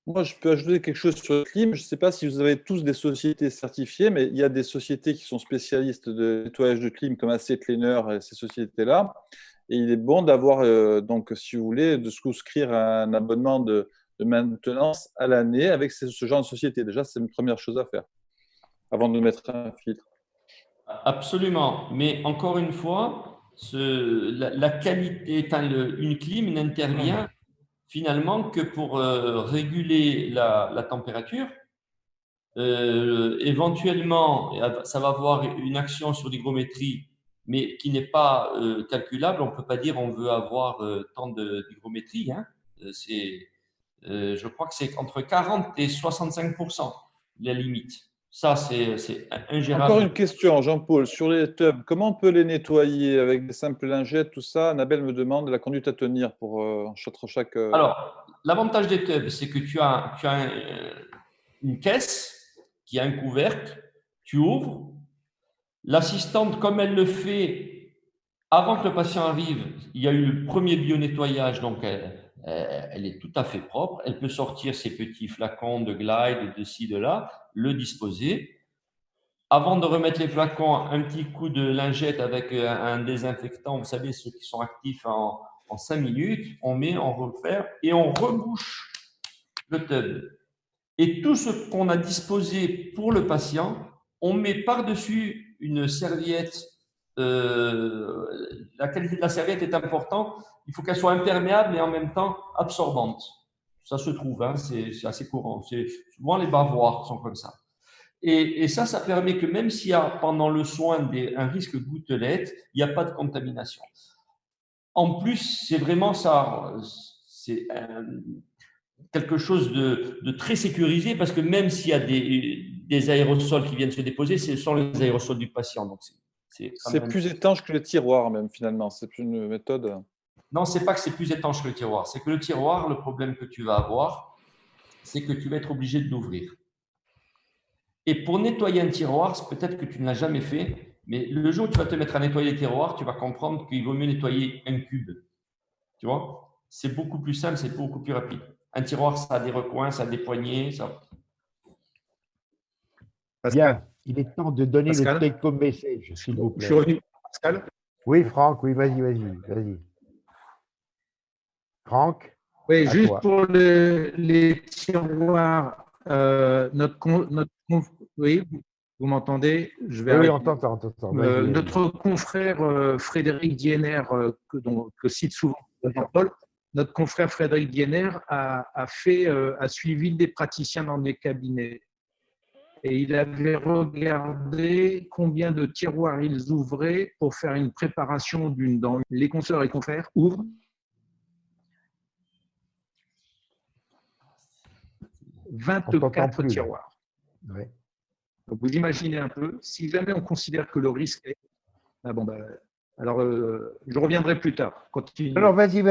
Moi, je peux ajouter quelque chose sur le clim. Je ne sais pas si vous avez tous des sociétés certifiées, mais il y a des sociétés qui sont spécialistes de nettoyage de clim, comme AC Cleaner et ces sociétés-là. Et il est bon d'avoir, donc, si vous voulez, de souscrire un abonnement de maintenance à l'année avec ce genre de société. Déjà, c'est une première chose à faire avant de mettre un filtre. Absolument. Mais encore une fois, la qualité, une clim n'intervient finalement que pour réguler la température. Éventuellement, ça va avoir une action sur l'hygrométrie, mais qui n'est pas calculable. On ne peut pas dire on veut avoir tant d'hygrométrie. Hein. Je crois que c'est entre 40 et 65% la limite. Ça, c'est ingérable. Encore une question, Jean-Paul, sur les tubs, comment on peut les nettoyer avec des simples lingettes, tout ça? Annabelle me demande la conduite à tenir pour chaque… Alors, l'avantage des tubs, c'est que tu as une caisse qui a un couvercle, tu ouvres. L'assistante, comme elle le fait avant que le patient arrive, il y a eu le premier bio-nettoyage, donc elle est tout à fait propre. Elle peut sortir ses petits flacons de Glide, de ci, de là, le disposer. Avant de remettre les flacons, un petit coup de lingette avec un désinfectant, vous savez, ceux qui sont actifs en 5 minutes, on refait et on rebouche le tub. Et tout ce qu'on a disposé pour le patient, on met par-dessus une serviette. La qualité de la serviette est importante. Il faut qu'elle soit imperméable et en même temps absorbante. Ça se trouve, hein, c'est assez courant. Souvent, les bavoirs sont comme ça. Et ça permet que même s'il y a pendant le soin un risque gouttelette, il n'y a pas de contamination. En plus, c'est vraiment ça, c'est quelque chose de très sécurisé parce que même s'il y a des aérosols qui viennent se déposer, ce sont les aérosols du patient. Donc c'est plus étanche que le tiroir même finalement, c'est une méthode… Non, c'est pas que c'est plus étanche que le tiroir, c'est que le tiroir, le problème que tu vas avoir, c'est que tu vas être obligé de l'ouvrir. Et pour nettoyer un tiroir, peut-être que tu ne l'as jamais fait, mais le jour où tu vas te mettre à nettoyer les tiroirs, tu vas comprendre qu'il vaut mieux nettoyer un cube. Tu vois? C'est beaucoup plus simple, c'est beaucoup plus rapide. Un tiroir, ça a des recoins, ça a des poignées. Ça… Bien, il est temps de donner le take-home message, s'il vous plaît. Je suis revenu, Pascal. Oui, Franck, oui, vas-y. Franck? Oui, juste toi. Pour les tiroirs, oui, vous m'entendez? Oui, on t'entend. Notre confrère Frédéric Diener, que cite souvent Jean-Paul, notre confrère Frédéric Diener a suivi des praticiens dans des cabinets. Et il avait regardé combien de tiroirs ils ouvraient pour faire une préparation d'une dent. Les consoeurs et confrères ouvrent 24 tiroirs. Oui. Donc vous imaginez un peu, si jamais on considère que le risque est… alors, je reviendrai plus tard. Continue. Non, vas-y.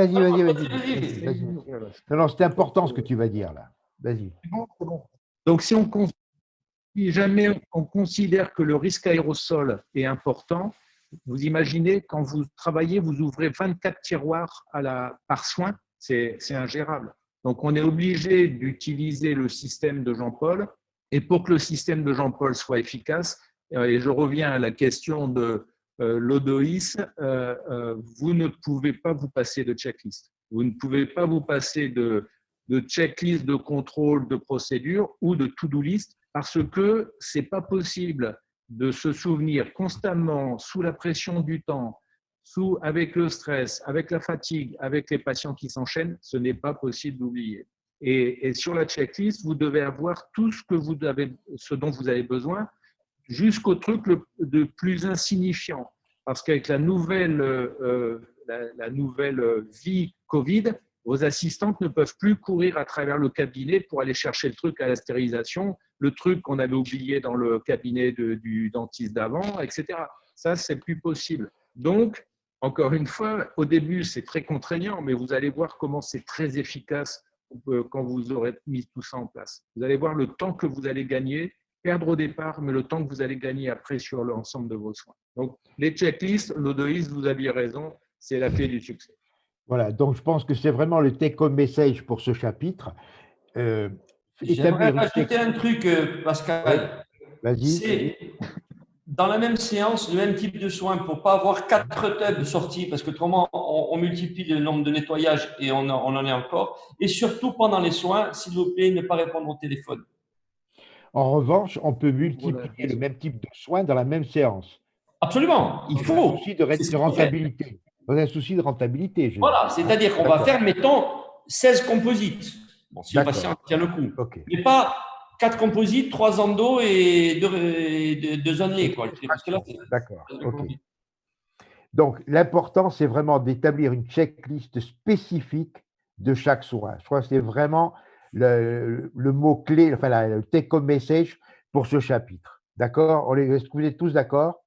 Non, c'est important ce que tu vas dire là. Vas-y. Donc, si jamais on considère que le risque aérosol est important, vous imaginez, quand vous travaillez, vous ouvrez 24 tiroirs par soin, c'est ingérable. Donc, on est obligé d'utiliser le système de Jean-Paul. Et pour que le système de Jean-Paul soit efficace, et je reviens à la question de l'ODOIS, vous ne pouvez pas vous passer de checklist. Vous ne pouvez pas vous passer de checklist de contrôle de procédure ou de to-do list parce que ce n'est pas possible de se souvenir constamment sous la pression du temps, avec le stress, avec la fatigue, avec les patients qui s'enchaînent, ce n'est pas possible d'oublier. Et sur la checklist, vous devez avoir tout ce dont vous avez besoin jusqu'au truc le plus insignifiant. Parce qu'avec la nouvelle vie Covid, Vos assistantes ne peuvent plus courir à travers le cabinet pour aller chercher le truc à la stérilisation, le truc qu'on avait oublié dans le cabinet du dentiste d'avant, etc. Ça, c'est plus possible. Donc, encore une fois, au début, c'est très contraignant, mais vous allez voir comment c'est très efficace quand vous aurez mis tout ça en place. Vous allez voir le temps que vous allez gagner, perdre au départ, mais le temps que vous allez gagner après sur l'ensemble de vos soins. Donc, les checklists, l'odoïs, vous aviez raison, c'est la clé du succès. Voilà, donc je pense que c'est vraiment le take-home message pour ce chapitre. J'aimerais rajouter un truc, Pascal. Vas-y. C'est dans la même séance, le même type de soins pour ne pas avoir 4 tubs sortis, parce que autrement, on multiplie le nombre de nettoyages et on en est encore. Et surtout pendant les soins, s'il vous plaît, ne pas répondre au téléphone. En revanche, on peut multiplier le même type de soins dans la même séance. Absolument, il faut. Dans un souci de rentabilité. Dans un souci de rentabilité. Voilà, c'est-à-dire qu'on va faire, mettons, 16 composites. Bon, si le patient tient le coup. Okay. Mais pas 4 composites, 3 endos et 2 onlets. D'accord. Okay. Donc, l'important, c'est vraiment d'établir une checklist spécifique de chaque soin. Je crois que c'est vraiment le mot-clé, enfin, le take-home message pour ce chapitre. D'accord? Est-ce que vous êtes tous d'accord?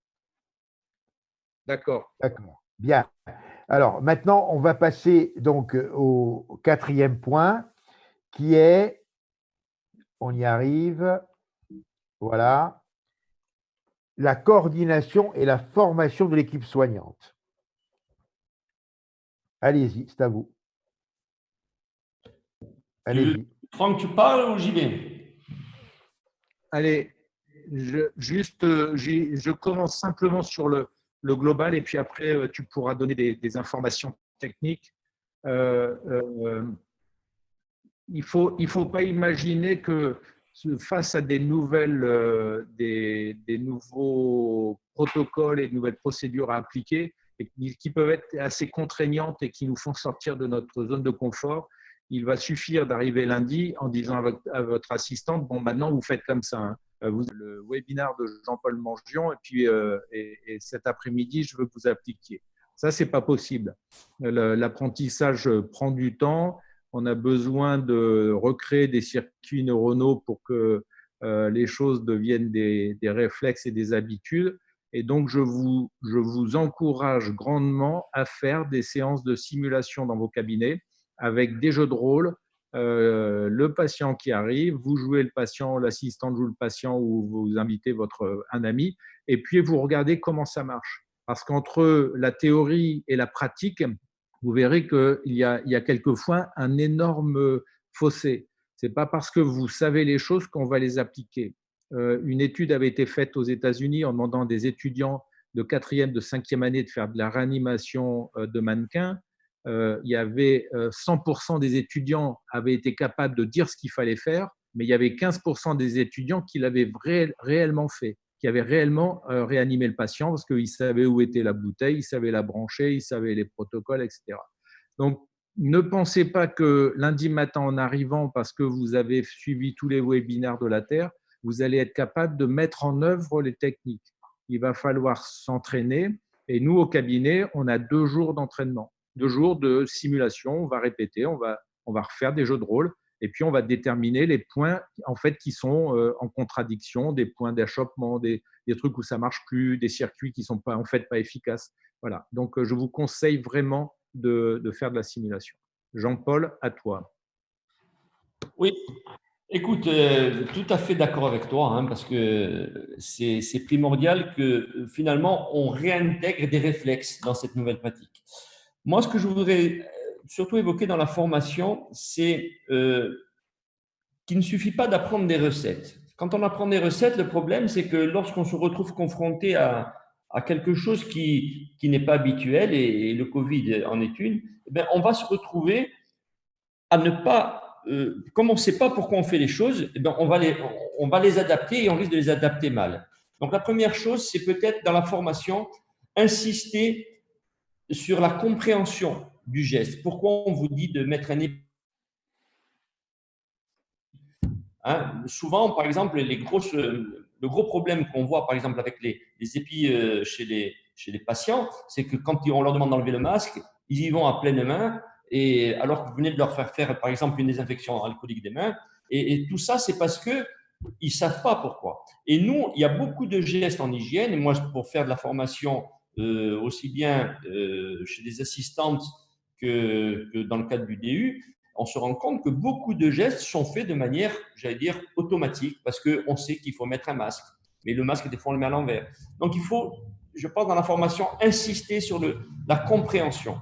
D'accord. D'accord. Bien. Alors, maintenant, on va passer donc au 4e point, qui est, on y arrive, voilà, la coordination et la formation de l'équipe soignante. Allez-y, c'est à vous. Allez-y. Franck, tu parles ou j'y vais? Allez, je commence simplement sur le global et puis après, tu pourras donner des informations techniques. Il ne faut pas imaginer que face à des nouveaux protocoles et de nouvelles procédures à appliquer, et qui peuvent être assez contraignantes et qui nous font sortir de notre zone de confort, il va suffire d'arriver lundi en disant à votre assistante, bon, maintenant vous faites comme ça. Vous avez le webinaire de Jean-Paul Mangion et puis et cet après-midi, je veux que vous appliquiez. Ça, c'est pas possible. L'apprentissage prend du temps. On a besoin de recréer des circuits neuronaux pour que les choses deviennent des réflexes et des habitudes. Et donc, je vous encourage grandement à faire des séances de simulation dans vos cabinets avec des jeux de rôle. Le patient qui arrive, vous jouez le patient, l'assistante joue le patient ou vous invitez un ami et puis vous regardez comment ça marche. Parce qu'entre la théorie et la pratique, vous verrez qu'il y a quelquefois un énorme fossé. Ce n'est pas parce que vous savez les choses qu'on va les appliquer. Une étude avait été faite aux États-Unis en demandant à des étudiants de 4e, de 5e année de faire de la réanimation de mannequins. Il y avait 100% des étudiants avaient été capables de dire ce qu'il fallait faire, mais il y avait 15% des étudiants qui l'avaient réellement fait, qui avaient réellement réanimé le patient parce qu'ils savaient où était la bouteille, ils savaient la brancher, ils savaient les protocoles, etc. Donc, ne pensez pas que lundi matin, en arrivant, parce que vous avez suivi tous les webinaires de la Terre, vous allez être capable de mettre en œuvre les techniques. Il va falloir s'entraîner. Et nous, au cabinet, on a 2 jours d'entraînement, 2 jours de simulation. On va répéter, on va refaire des jeux de rôle. Et puis, on va déterminer les points en fait, qui sont en contradiction, des points d'achoppement, des trucs où ça ne marche plus, des circuits qui ne sont pas, en fait, pas efficaces. Voilà. Donc, je vous conseille vraiment de faire de la simulation. Jean-Paul, à toi. Oui, écoute, tout à fait d'accord avec toi, hein, parce que c'est primordial que finalement, on réintègre des réflexes dans cette nouvelle pratique. Moi, ce que je voudrais surtout évoquer dans la formation, c'est qu'il ne suffit pas d'apprendre des recettes. Quand on apprend des recettes, le problème, c'est que lorsqu'on se retrouve confronté à quelque chose qui n'est pas habituel, et le Covid en est une, eh bien, on va se retrouver à ne pas, comme on ne sait pas pourquoi on fait les choses, eh bien, on va les adapter et on risque de les adapter mal. Donc, la première chose, c'est peut-être dans la formation, insister sur la compréhension du geste. Pourquoi on vous dit de mettre un épi? Hein, souvent, par exemple, le gros problème qu'on voit, par exemple, avec les épis chez les patients, c'est que quand on leur demande d'enlever le masque, ils y vont à pleine main et alors que vous venez de leur faire, par exemple, une désinfection alcoolique des mains. Et tout ça, c'est parce qu'ils ne savent pas pourquoi. Et nous, il y a beaucoup de gestes en hygiène. Et moi, pour faire de la formation, aussi bien chez des assistantes que dans le cadre du DU, on se rend compte que beaucoup de gestes sont faits de manière, j'allais dire, automatique, parce qu'on sait qu'il faut mettre un masque. Mais le masque, des fois, on le met à l'envers. Donc, il faut, je pense, dans la formation, insister sur la compréhension.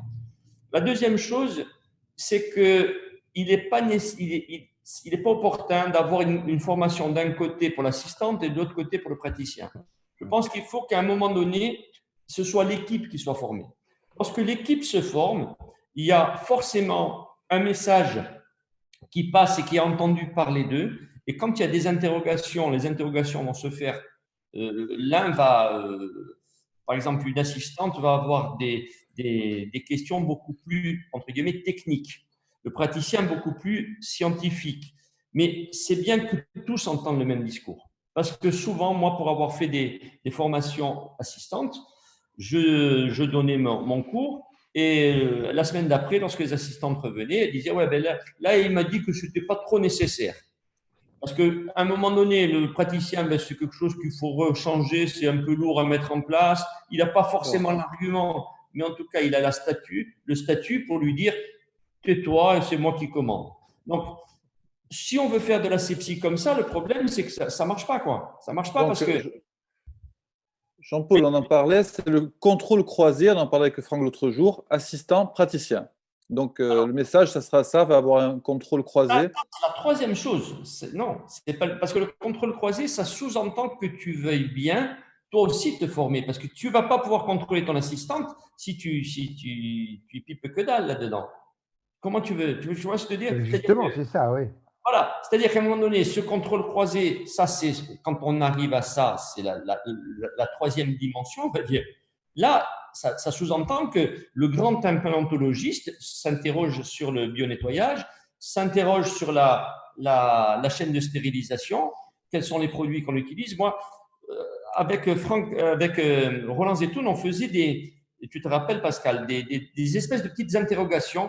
La deuxième chose, c'est qu'il n'est pas, opportun d'avoir une formation d'un côté pour l'assistante et de l'autre côté pour le praticien. Je pense qu'il faut qu'à un moment donné, ce soit l'équipe qui soit formée. Lorsque l'équipe se forme, il y a forcément un message qui passe et qui est entendu par les deux. Et quand il y a des interrogations, les interrogations vont se faire. L'un va, par exemple, une assistante va avoir des questions beaucoup plus, entre guillemets, techniques. Le praticien beaucoup plus scientifique. Mais c'est bien que tous entendent le même discours. Parce que souvent, moi, pour avoir fait des formations assistantes, je donnais mon cours. Et la semaine d'après, lorsque les assistantes revenaient, elles disaient « Ouais, ben là, il m'a dit que ce n'était pas trop nécessaire. » Parce qu'à un moment donné, le praticien, ben, c'est quelque chose qu'il faut changer, c'est un peu lourd à mettre en place. Il n'a pas forcément l'argument, mais en tout cas, il a le statut pour lui dire « Tais-toi, c'est moi qui commande. » Donc, si on veut faire de l'asepsie comme ça, le problème, c'est que ça ne marche pas, quoi. Ça ne marche pas. Donc, parce que… Jean-Paul, on en parlait, c'est le contrôle croisé, on en parlait avec Franck l'autre jour, assistant, praticien. Donc, le message, ça sera ça, va avoir un contrôle croisé. La troisième chose, non, c'est pas, parce que le contrôle croisé, ça sous-entend que tu veuilles bien, toi aussi, te former, parce que tu ne vas pas pouvoir contrôler ton assistante si tu pipes que dalle là-dedans. Comment tu veux? Tu vois ce que je veux dire? Justement, c'est ça, oui. Voilà, c'est-à-dire qu'à un moment donné, ce contrôle croisé, ça, c'est quand on arrive à ça, c'est la troisième dimension, on va dire. Là, ça sous-entend que le grand implantologiste s'interroge sur le bionettoyage, s'interroge sur la chaîne de stérilisation, quels sont les produits qu'on utilise. Moi, avec Roland Zetoun, on faisait tu te rappelles Pascal, des espèces de petites interrogations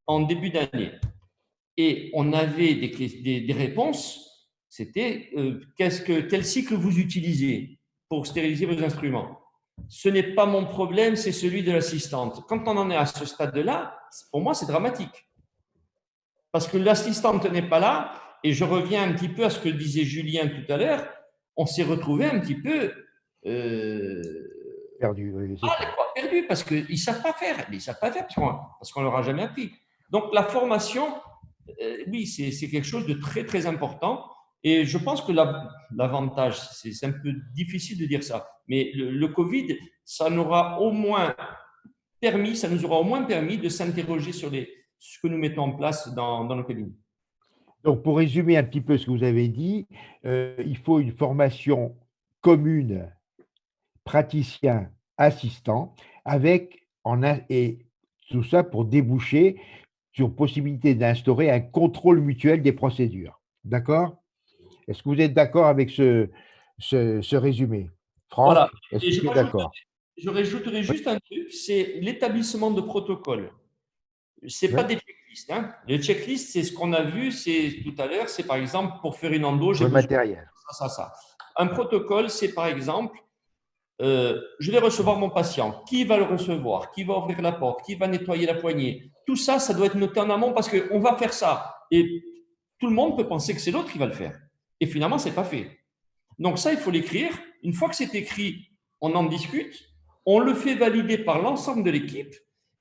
en début d'année. Et on avait des réponses, c'était quel cycle vous utilisez pour stériliser vos instruments? Ce n'est pas mon problème, c'est celui de l'assistante. Quand on en est à ce stade-là, pour moi, c'est dramatique. Parce que l'assistante n'est pas là, et je reviens un petit peu à ce que disait Julien tout à l'heure, on s'est retrouvé un petit peu… perdu, oui, perdu, parce qu'ils ne savent pas faire. Ils ne savent pas faire parce qu'on ne leur a jamais appris. Donc, la formation… oui, c'est quelque chose de très, très important. Et je pense que l'avantage, c'est un peu difficile de dire ça, mais le Covid, ça nous aura au moins permis de s'interroger sur ce que nous mettons en place dans nos cabinets. Donc, pour résumer un petit peu ce que vous avez dit, il faut une formation commune, praticien, assistant, et tout ça pour déboucher sur possibilité d'instaurer un contrôle mutuel des procédures. D'accord? Est-ce que vous êtes d'accord avec ce résumé? Franck, voilà. est-ce que vous êtes d'accord? Je rajouterai juste un truc, c'est l'établissement de protocoles. Ce n'est pas des checklists. Hein. Les checklists, c'est ce qu'on a vu tout à l'heure, c'est par exemple pour faire une endo, j'ai le matériel. Ça. Un protocole, c'est par exemple, je vais recevoir mon patient. Qui va le recevoir? Qui va ouvrir la porte? Qui va nettoyer la poignée? Tout ça, ça doit être noté en amont parce qu'on va faire ça. Et tout le monde peut penser que c'est l'autre qui va le faire. Et finalement, ce n'est pas fait. Donc ça, il faut l'écrire. Une fois que c'est écrit, on en discute. On le fait valider par l'ensemble de l'équipe.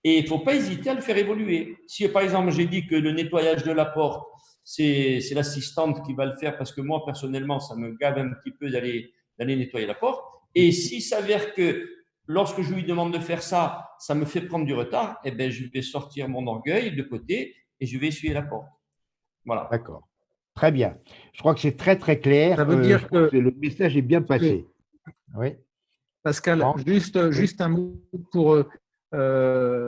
Et il ne faut pas hésiter à le faire évoluer. Si, par exemple, j'ai dit que le nettoyage de la porte, c'est l'assistante qui va le faire parce que moi, personnellement, ça me gave un petit peu d'aller nettoyer la porte. Et s'il s'avère que lorsque je lui demande de faire ça, ça me fait prendre du retard, eh bien, je vais sortir mon orgueil de côté et je vais essuyer la porte. Voilà. D'accord. Très bien. Je crois que c'est très, très clair. Ça veut dire que le message est bien passé. Oui. Pascal, juste un mot pour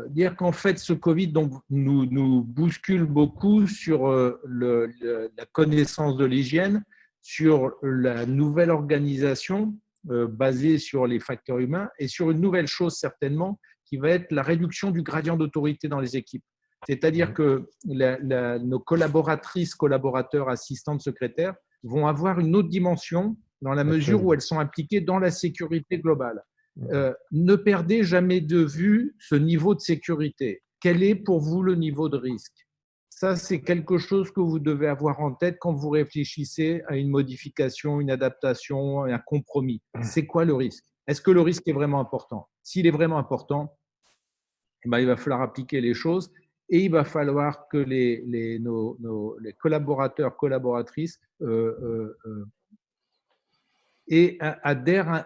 dire qu'en fait, ce Covid donc, nous bouscule beaucoup sur la connaissance de l'hygiène, sur la nouvelle organisation basée sur les facteurs humains et sur une nouvelle chose certainement qui va être la réduction du gradient d'autorité dans les équipes. C'est-à-dire que nos collaboratrices, collaborateurs, assistantes, secrétaires vont avoir une autre dimension dans la mesure où elles sont impliquées dans la sécurité globale. Ne perdez jamais de vue ce niveau de sécurité. Quel est pour vous le niveau de risque? Ça, c'est quelque chose que vous devez avoir en tête quand vous réfléchissez à une modification, une adaptation, un compromis. C'est quoi le risque? Est-ce que le risque est vraiment important? S'il est vraiment important, ben, il va falloir appliquer les choses et il va falloir que les collaborateurs, collaboratrices adhèrent,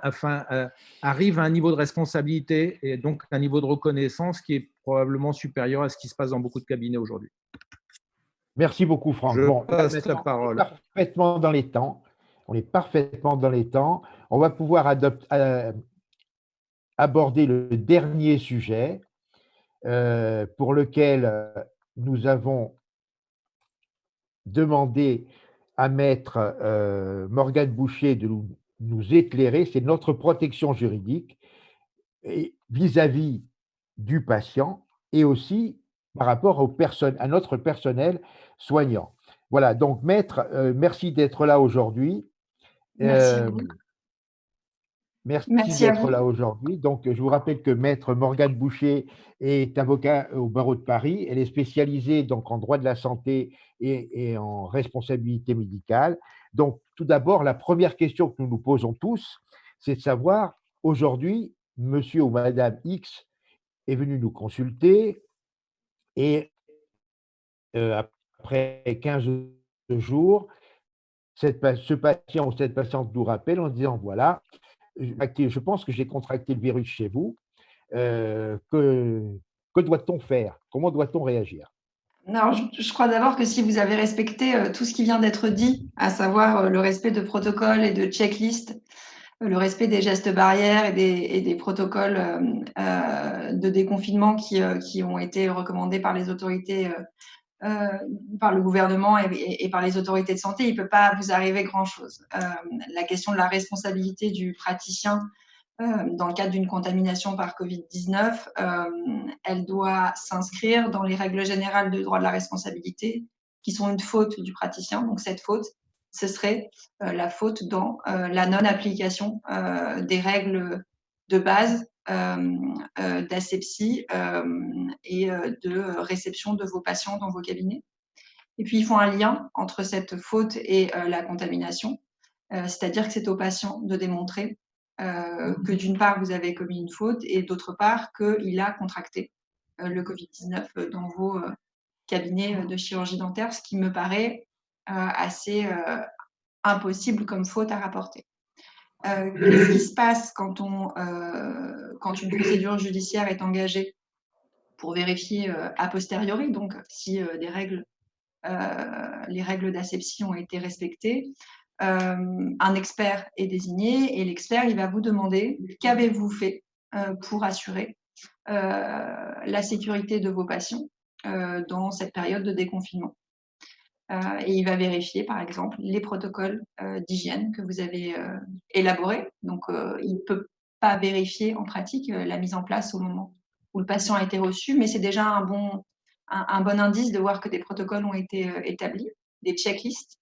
arrivent à un niveau de responsabilité et donc un niveau de reconnaissance qui est probablement supérieur à ce qui se passe dans beaucoup de cabinets aujourd'hui. Merci beaucoup, Franck. Je passe la parole. On est parfaitement dans les temps. On est parfaitement dans les temps. On va pouvoir aborder le dernier sujet pour lequel nous avons demandé à Maître Morgane Boucher de nous éclairer. C'est notre protection juridique vis-à-vis du patient et aussi par rapport à notre personnel soignant. Voilà, donc Maître, merci d'être là aujourd'hui. Merci d'être là aujourd'hui. Donc, je vous rappelle que Maître Morgane Boucher est avocat au barreau de Paris. Elle est spécialisée donc en droit de la santé et en responsabilité médicale. Donc, tout d'abord, la première question que nous nous posons tous, c'est de savoir, aujourd'hui, monsieur ou madame X est venu nous consulter et après 15 jours, ce patient ou cette patiente nous rappelle en disant, voilà, je pense que j'ai contracté le virus chez vous. Que doit-on faire? Comment doit-on réagir? Alors, je crois d'abord que si vous avez respecté tout ce qui vient d'être dit, à savoir le respect de protocoles et de checklists, le respect des gestes barrières et des protocoles de déconfinement qui ont été recommandés par les autorités, par le gouvernement et par les autorités de santé, il ne peut pas vous arriver grand-chose. La question de la responsabilité du praticien dans le cadre d'une contamination par Covid-19, elle doit s'inscrire dans les règles générales du droit de la responsabilité, qui sont une faute du praticien. Donc, cette faute, ce serait la faute dans la non-application des règles de base d'asepsie et de réception de vos patients dans vos cabinets. Et puis, ils font un lien entre cette faute et la contamination, c'est-à-dire que c'est au patient de démontrer que d'une part, vous avez commis une faute et d'autre part, qu'il a contracté le Covid-19 dans vos cabinets de chirurgie dentaire, ce qui me paraît assez impossible comme faute à rapporter. Qu'est-ce qui se passe quand une procédure judiciaire est engagée pour vérifier a posteriori, donc si les règles d'asepsie ont été respectées? Un expert est désigné et l'expert, il va vous demander qu'avez-vous fait pour assurer la sécurité de vos patients dans cette période de déconfinement. Et il va vérifier, par exemple, les protocoles d'hygiène que vous avez élaborés. Donc, il ne peut pas vérifier en pratique la mise en place au moment où le patient a été reçu, mais c'est déjà un bon indice de voir que des protocoles ont été établis, des checklists,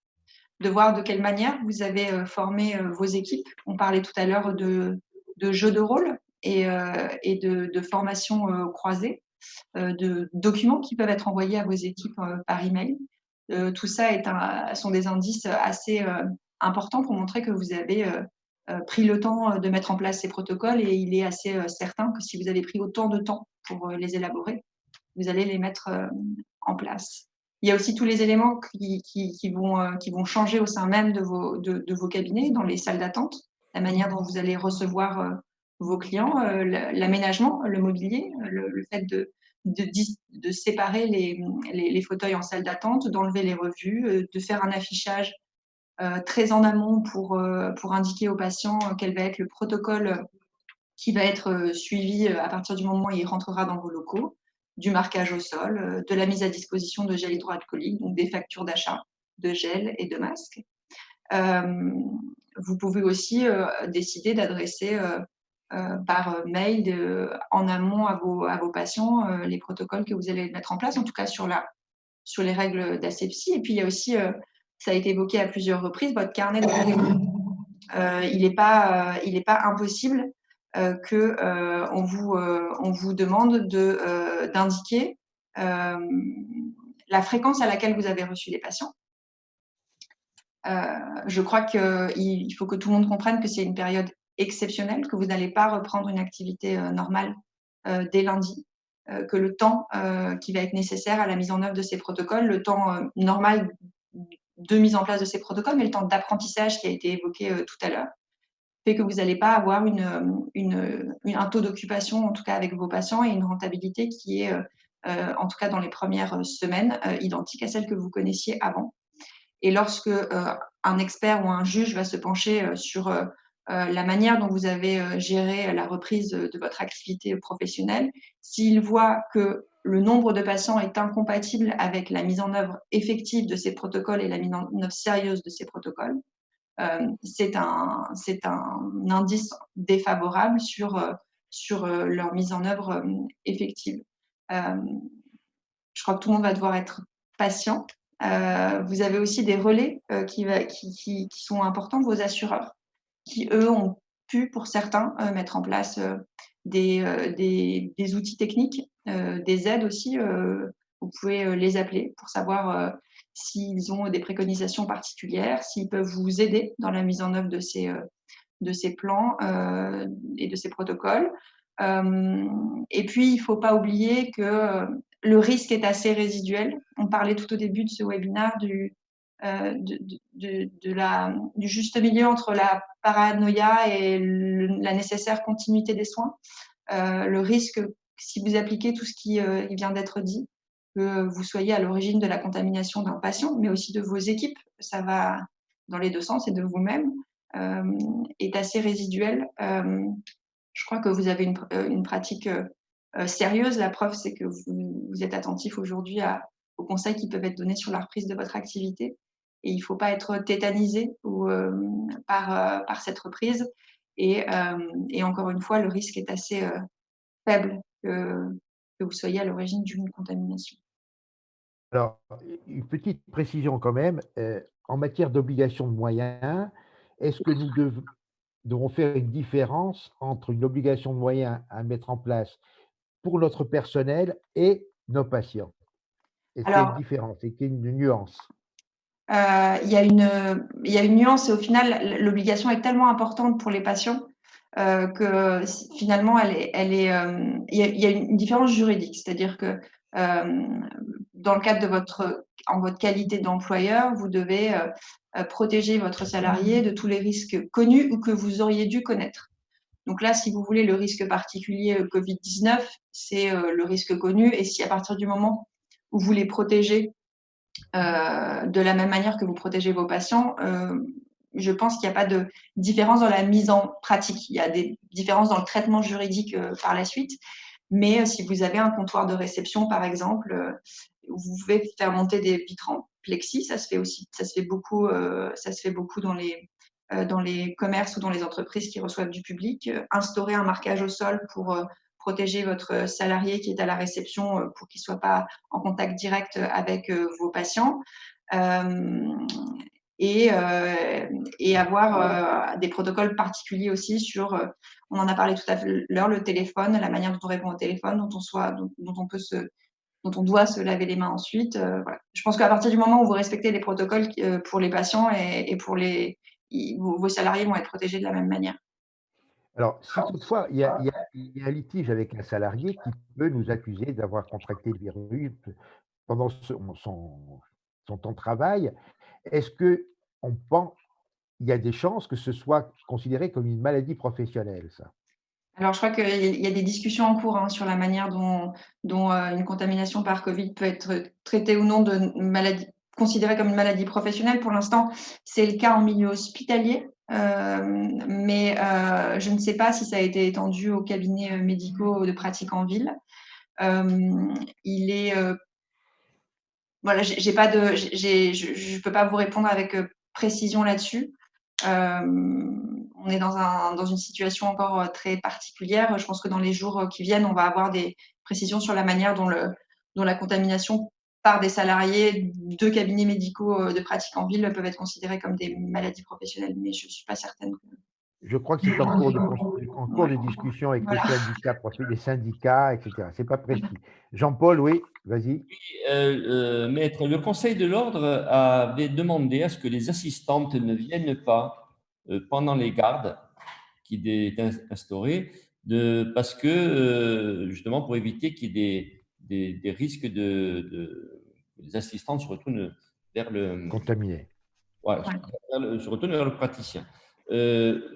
de voir de quelle manière vous avez formé vos équipes. On parlait tout à l'heure de jeux de rôle et de formations croisées, de documents qui peuvent être envoyés à vos équipes par email. Tout ça sont des indices assez importants pour montrer que vous avez pris le temps de mettre en place ces protocoles et il est assez certain que si vous avez pris autant de temps pour les élaborer, vous allez les mettre en place. Il y a aussi tous les éléments qui vont changer au sein même de vos cabinets, dans les salles d'attente, la manière dont vous allez recevoir vos clients, l'aménagement, le mobilier, le fait de séparer les fauteuils en salle d'attente, d'enlever les revues, de faire un affichage très en amont pour indiquer aux patients quel va être le protocole qui va être suivi à partir du moment où il rentrera dans vos locaux, du marquage au sol, de la mise à disposition de gel hydroalcoolique, donc des factures d'achat de gel et de masques. Vous pouvez aussi décider d'adresser par mail en amont à vos patients les protocoles que vous allez mettre en place, en tout cas sur les règles d'asepsie. Et puis, il y a aussi, ça a été évoqué à plusieurs reprises, votre carnet de prévention. Il n'est pas impossible qu'on vous demande d'indiquer la fréquence à laquelle vous avez reçu les patients. Je crois qu'il faut que tout le monde comprenne que c'est une période exceptionnelle, que vous n'allez pas reprendre une activité normale dès lundi, que le temps qui va être nécessaire à la mise en œuvre de ces protocoles, le temps normal de mise en place de ces protocoles, mais le temps d'apprentissage qui a été évoqué tout à l'heure, fait que vous n'allez pas avoir un taux d'occupation, en tout cas avec vos patients, et une rentabilité qui est, en tout cas dans les premières semaines, identique à celle que vous connaissiez avant. Et lorsque un expert ou un juge va se pencher sur la manière dont vous avez géré la reprise de votre activité professionnelle, s'il voit que le nombre de patients est incompatible avec la mise en œuvre effective de ces protocoles et la mise en œuvre sérieuse de ces protocoles, c'est un indice défavorable sur leur mise en œuvre effective. Je crois que tout le monde va devoir être patient. Vous avez aussi des relais qui sont importants, vos assureurs, qui, eux, ont pu, pour certains, mettre en place des outils techniques, des aides aussi. Vous pouvez les appeler pour savoir s'ils ont des préconisations particulières, s'ils peuvent vous aider dans la mise en œuvre de ces plans et de ces protocoles. Et puis, il ne faut pas oublier que le risque est assez résiduel. On parlait tout au début de ce webinaire du juste milieu entre la paranoïa et la nécessaire continuité des soins. Le risque, si vous appliquez tout ce qui vient d'être dit, que vous soyez à l'origine de la contamination d'un patient, mais aussi de vos équipes, ça va dans les deux sens, et de vous-même, est assez résiduel. Je crois que vous avez une pratique sérieuse. La preuve, c'est que vous êtes attentif aujourd'hui aux conseils qui peuvent être donnés sur la reprise de votre activité. Et il ne faut pas être tétanisé par cette reprise. Et encore une fois, le risque est assez faible que vous soyez à l'origine d'une contamination. Alors, une petite précision quand même, en matière d'obligation de moyens, est-ce que nous devons faire une différence entre une obligation de moyens à mettre en place pour notre personnel et nos patients? Est-ce qu'il y a une différence? Est-ce qu'il y a une nuance? Il y a une nuance, et au final, l'obligation est tellement importante pour les patients que finalement, il y a une différence juridique. C'est-à-dire que dans le cadre de votre qualité d'employeur, vous devez protéger votre salarié de tous les risques connus ou que vous auriez dû connaître. Donc là, si vous voulez, le risque particulier Covid-19, c'est le risque connu. Et si à partir du moment où vous les protégez de la même manière que vous protégez vos patients, je pense qu'il n'y a pas de différence dans la mise en pratique. Il y a des différences dans le traitement juridique par la suite. Mais si vous avez un comptoir de réception, par exemple, vous pouvez faire monter des vitres en plexi. Ça se fait aussi. Ça se fait beaucoup dans les commerces ou dans les entreprises qui reçoivent du public. Instaurer un marquage au sol pour protéger votre salarié qui est à la réception pour qu'il ne soit pas en contact direct avec vos patients. Et avoir des protocoles particuliers aussi sur, on en a parlé tout à l'heure, le téléphone, la manière dont on répond au téléphone, dont on doit se laver les mains ensuite. Voilà. Je pense qu'à partir du moment où vous respectez les protocoles pour les patients et pour vos salariés vont être protégés de la même manière. Alors, si toutefois il y a un litige avec un salarié qui peut nous accuser d'avoir contracté le virus pendant son temps de travail, est-ce qu'on pense qu'il y a des chances que ce soit considéré comme une maladie professionnelle, ça? Alors, je crois qu'il y a des discussions en cours sur la manière dont une contamination par Covid peut être traitée ou non considérée comme une maladie professionnelle. Pour l'instant, c'est le cas en milieu hospitalier, mais je ne sais pas si ça a été étendu aux cabinets médicaux de pratique en ville. Voilà, je peux pas vous répondre avec précision là-dessus. On on est dans une situation encore très particulière. Je pense que dans les jours qui viennent, on va avoir des précisions sur la manière dont la contamination par des salariés de cabinets médicaux de pratique en ville peuvent être considérés comme des maladies professionnelles, mais je ne suis pas certaine. Je crois que c'est en cours de discussion avec les syndicats, etc. C'est pas précis. Jean-Paul, oui, vas-y. Maître, le Conseil de l'ordre avait demandé à ce que les assistantes ne viennent pas pendant les gardes qui étaient instaurées, parce que justement pour éviter qu'il y ait des risques les assistantes se retournent vers le contaminé. Ouais, se retournent vers le praticien.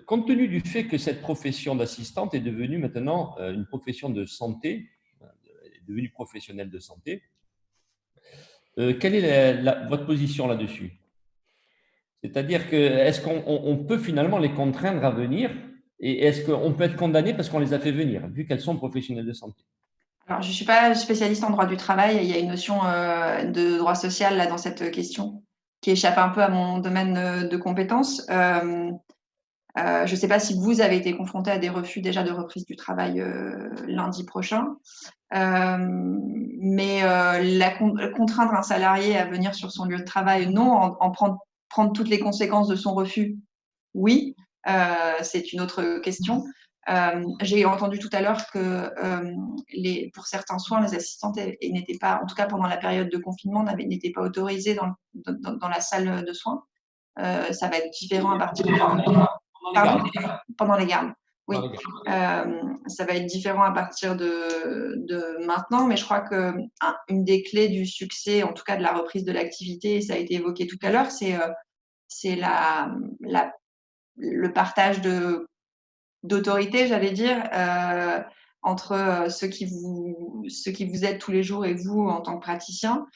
Compte tenu du fait que cette profession d'assistante est devenue maintenant une profession de santé, est devenue professionnelle de santé, quelle est votre position là-dessus? C'est-à-dire que est-ce qu'on peut finalement les contraindre à venir et est-ce qu'on peut être condamné parce qu'on les a fait venir, vu qu'elles sont professionnelles de santé? Alors, je ne suis pas spécialiste en droit du travail. Il y a une notion de droit social là, dans cette question qui échappe un peu à mon domaine de compétences. Je ne sais pas si vous avez été confronté à des refus déjà de reprise du travail lundi prochain. Mais contraindre un salarié à venir sur son lieu de travail, non. En prendre toutes les conséquences de son refus, oui. C'est une autre question. J'ai entendu tout à l'heure que pour certains soins, les assistantes n'étaient pas, en tout cas pendant la période de confinement, n'étaient pas autorisées dans la salle de soins. Ça va être différent à partir pendant les gardes. Oui, ça va être différent à partir de maintenant, mais je crois que une des clés du succès, en tout cas de la reprise de l'activité, et ça a été évoqué tout à l'heure, c'est le partage d'autorité, j'allais dire, entre ceux qui vous aident tous les jours et vous en tant que praticien,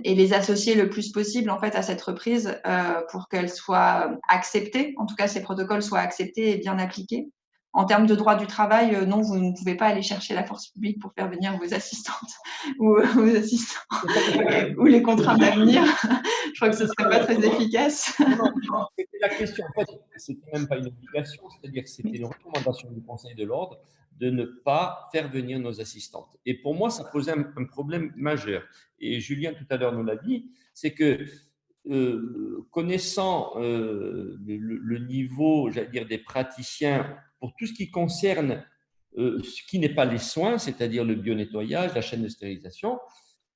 et les associer le plus possible en fait à cette reprise pour qu'elle soit acceptée, en tout cas ces protocoles soient acceptés et bien appliqués. En termes de droit du travail, non, vous ne pouvez pas aller chercher la force publique pour faire venir vos assistantes ou vos assistants ou les contraindre à venir. Je crois que ce ne serait pas très efficace. Non, c'était la question. En fait, ce n'était même pas une obligation, c'est-à-dire que c'était une recommandation du Conseil de l'ordre de ne pas faire venir nos assistantes. Et pour moi, ça posait un problème majeur. Et Julien, tout à l'heure, nous l'a dit, c'est que connaissant le niveau, j'allais dire, des praticiens pour tout ce qui concerne ce qui n'est pas les soins, c'est-à-dire le bio-nettoyage, la chaîne de stérilisation,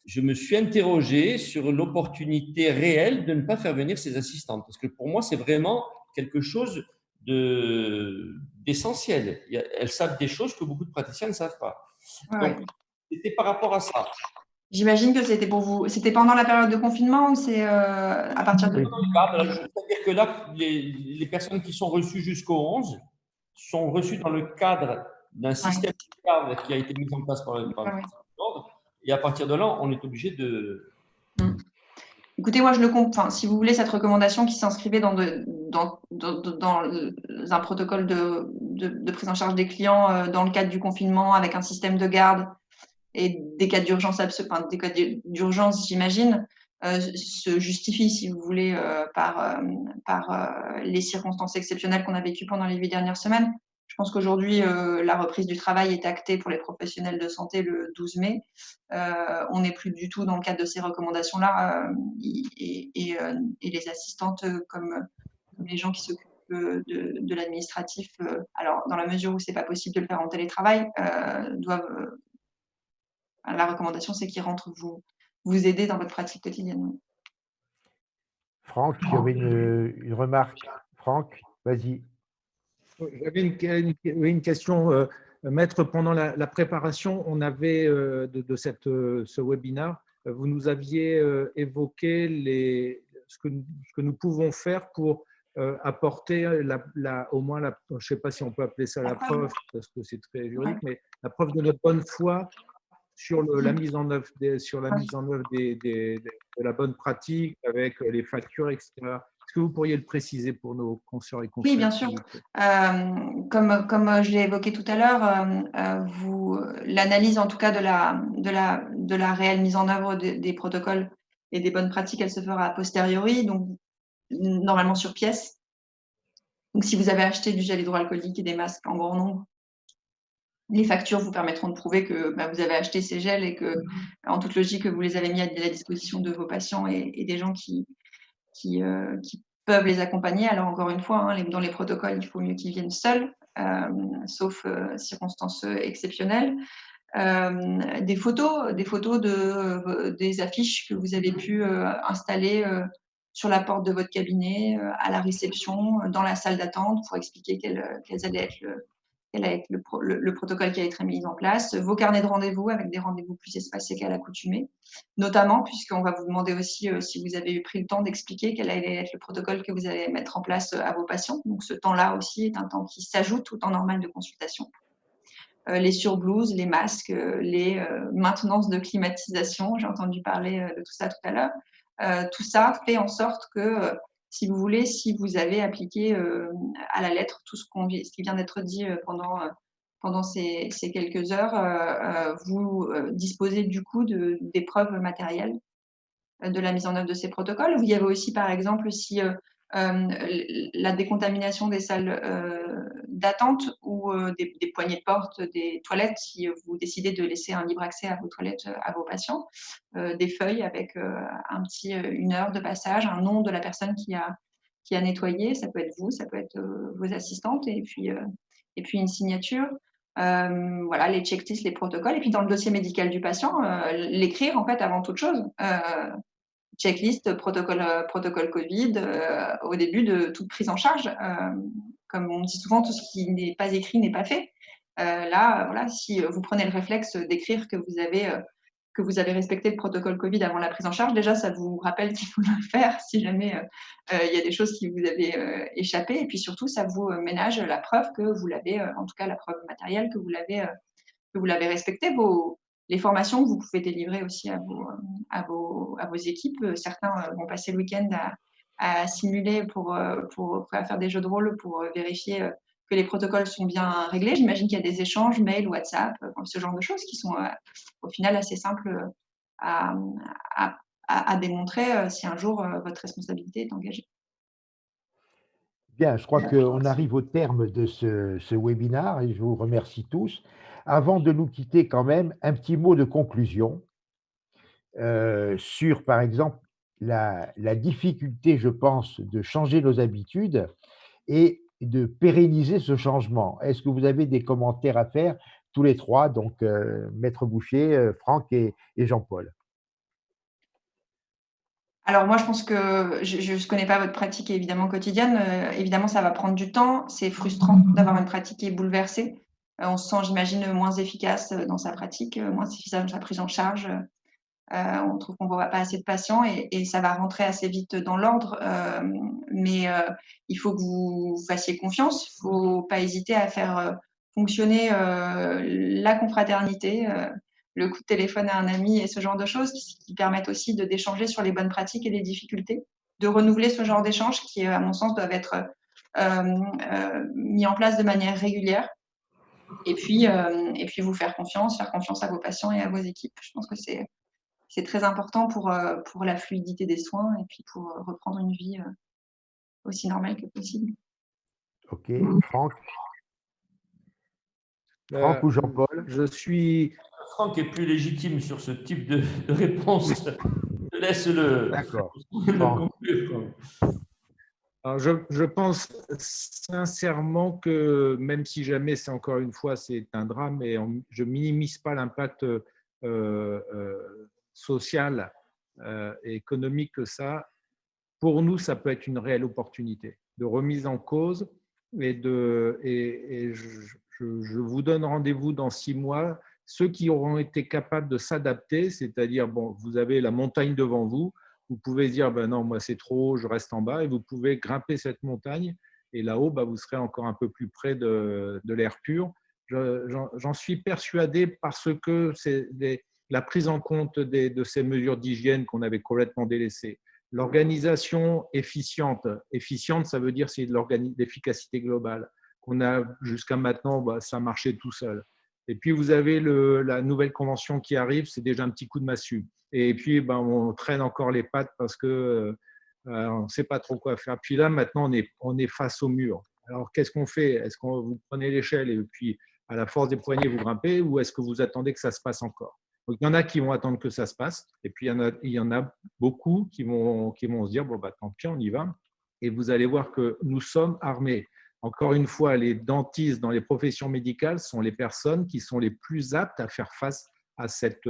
je me suis interrogé sur l'opportunité réelle de ne pas faire venir ces assistantes. Parce que pour moi, c'est vraiment quelque chose d'essentiel. Elles savent des choses que beaucoup de praticiens ne savent pas. Donc, c'était par rapport à ça. J'imagine que c'était pour vous. C'était pendant la période de confinement ou c'est à partir de… C'est-à-dire que là, les personnes qui sont reçues jusqu'au 11 sont reçues dans le cadre d'un système qui a été mis en place par le l'ordre. Et à partir de là, on est obligé de… Écoutez, moi, je le comprends. Si vous voulez, cette recommandation qui s'inscrivait dans un protocole de prise en charge des clients dans le cadre du confinement avec un système de garde et des cas d'urgence, des cas d'urgence, j'imagine, se justifie, si vous voulez, par les circonstances exceptionnelles qu'on a vécues pendant les 8 dernières semaines. Je pense qu'aujourd'hui, la reprise du travail est actée pour les professionnels de santé le 12 mai. On n'est plus du tout dans le cadre de ces recommandations-là et les assistantes comme les gens qui s'occupent de l'administratif, alors dans la mesure où c'est pas possible de le faire en télétravail, doivent… la recommandation, c'est qu'ils rentrent vous aider dans votre pratique quotidienne. Franck, tu avais une remarque. Franck, vas-y. J'avais une question, Maître. Pendant la préparation, on avait de ce webinaire, vous nous aviez évoqué ce que nous pouvons faire pour apporter au moins je ne sais pas si on peut appeler ça la preuve, parce que c'est très juridique, mais la preuve de notre bonne foi sur la mise en œuvre de la bonne pratique avec les factures, etc. Est-ce que vous pourriez le préciser pour nos consoeurs et confrères? Oui, bien sûr. Comme je l'ai évoqué tout à l'heure, l'analyse en tout cas de la réelle mise en œuvre des protocoles et des bonnes pratiques, elle se fera a posteriori, donc normalement sur pièce. Donc, si vous avez acheté du gel hydroalcoolique et des masques en grand nombre, les factures vous permettront de prouver que vous avez acheté ces gels et que, en toute logique, vous les avez mis à la disposition de vos patients et des gens qui peuvent les accompagner. Alors, encore une fois, dans les protocoles, il faut mieux qu'ils viennent seuls, sauf circonstances exceptionnelles. Des photos des affiches que vous avez pu installer sur la porte de votre cabinet, à la réception, dans la salle d'attente, pour expliquer quel allait être le protocole qui allait être mis en place, vos carnets de rendez-vous avec des rendez-vous plus espacés qu'à l'accoutumée, notamment puisqu'on va vous demander aussi si vous avez pris le temps d'expliquer quel allait être le protocole que vous allez mettre en place à vos patients. Donc ce temps-là aussi est un temps qui s'ajoute au temps normal de consultation. Les surblouses, les masques, les maintenances de climatisation, j'ai entendu parler de tout ça tout à l'heure. Tout ça fait en sorte que, si vous voulez, si vous avez appliqué à la lettre tout ce qui vient d'être dit pendant ces quelques heures, vous disposez du coup des preuves matérielles de la mise en œuvre de ces protocoles. Il y avait aussi, par exemple, si la décontamination des salles d'attente ou des poignées de porte, des toilettes, si vous décidez de laisser un libre accès à vos toilettes à vos patients, des feuilles avec une heure de passage, un nom de la personne qui a nettoyé, ça peut être vous, ça peut être vos assistantes, et puis une signature. Voilà, les checklists, les protocoles, et puis dans le dossier médical du patient, l'écrire en fait avant toute chose. Checklist, protocole Covid, au début de toute prise en charge. Comme on dit souvent, tout ce qui n'est pas écrit n'est pas fait. Là, voilà, si vous prenez le réflexe d'écrire que vous avez respecté le protocole Covid avant la prise en charge, déjà, ça vous rappelle qu'il faut le faire si jamais il y a des choses qui vous avaient échappé. Et puis surtout, ça vous ménage la preuve que vous l'avez, en tout cas la preuve matérielle que vous l'avez respecté. Les formations que vous pouvez délivrer aussi à vos équipes. Certains vont passer le week-end à simuler pour faire des jeux de rôle pour vérifier que les protocoles sont bien réglés. J'imagine qu'il y a des échanges, mail, WhatsApp, ce genre de choses qui sont au final assez simples à démontrer si un jour votre responsabilité est engagée. Bien, je crois qu'on arrive au terme de ce webinaire et je vous remercie tous. Avant de nous quitter quand même, un petit mot de conclusion sur, par exemple, la difficulté, je pense, de changer nos habitudes et de pérenniser ce changement. Est-ce que vous avez des commentaires à faire, tous les trois, donc Maître Boucher, Franck et Jean-Paul? Alors moi, je pense que je ne connais pas votre pratique évidemment quotidienne. Évidemment, ça va prendre du temps. C'est frustrant d'avoir une pratique qui est bouleversée. On se sent, j'imagine, moins efficace dans sa pratique, moins efficace dans sa prise en charge. On trouve qu'on ne voit pas assez de patients et ça va rentrer assez vite dans l'ordre. Mais il faut que vous fassiez confiance. Il ne faut pas hésiter à faire fonctionner la confraternité, le coup de téléphone à un ami et ce genre de choses qui permettent aussi d'échanger sur les bonnes pratiques et les difficultés, de renouveler ce genre d'échanges qui, à mon sens, doivent être mis en place de manière régulière. Et puis vous faire confiance à vos patients et à vos équipes. Je pense que c'est très important pour la fluidité des soins et puis pour reprendre une vie aussi normale que possible. Ok, Franck. Franck ou Jean-Paul? Franck est plus légitime sur ce type de réponse. Je laisse le conclure. Alors je pense sincèrement que, même si jamais c'est encore une fois c'est un drame, et je minimise pas l'impact social et économique que ça, pour nous, ça peut être une réelle opportunité de remise en cause. Et je vous donne rendez-vous dans 6 mois. Ceux qui auront été capables de s'adapter, c'est-à-dire, bon, vous avez la montagne devant vous, vous pouvez dire, ben non, moi c'est trop haut, je reste en bas, et vous pouvez grimper cette montagne, et là-haut, ben, vous serez encore un peu plus près de l'air pur. J'en suis persuadé parce que c'est la prise en compte de ces mesures d'hygiène qu'on avait complètement délaissées. L'organisation efficiente, ça veut dire c'est de l'efficacité globale. Qu'on a jusqu'à maintenant, bah, ça marchait tout seul. Et puis vous avez la nouvelle convention qui arrive, c'est déjà un petit coup de massue. Et puis ben, on traîne encore les pattes parce que on ne sait pas trop quoi faire. Puis là maintenant on est face au mur. Alors, qu'est-ce qu'on fait? Est-ce que vous prenez l'échelle et puis, à la force des poignets, vous grimpez, ou est-ce que vous attendez que ça se passe encore? Donc, il y en a qui vont attendre que ça se passe, et puis il y en a beaucoup qui vont se dire, bon, bah, tant pis, on y va. Et vous allez voir que nous sommes armés. Encore une fois, les dentistes dans les professions médicales sont les personnes qui sont les plus aptes à faire face à cette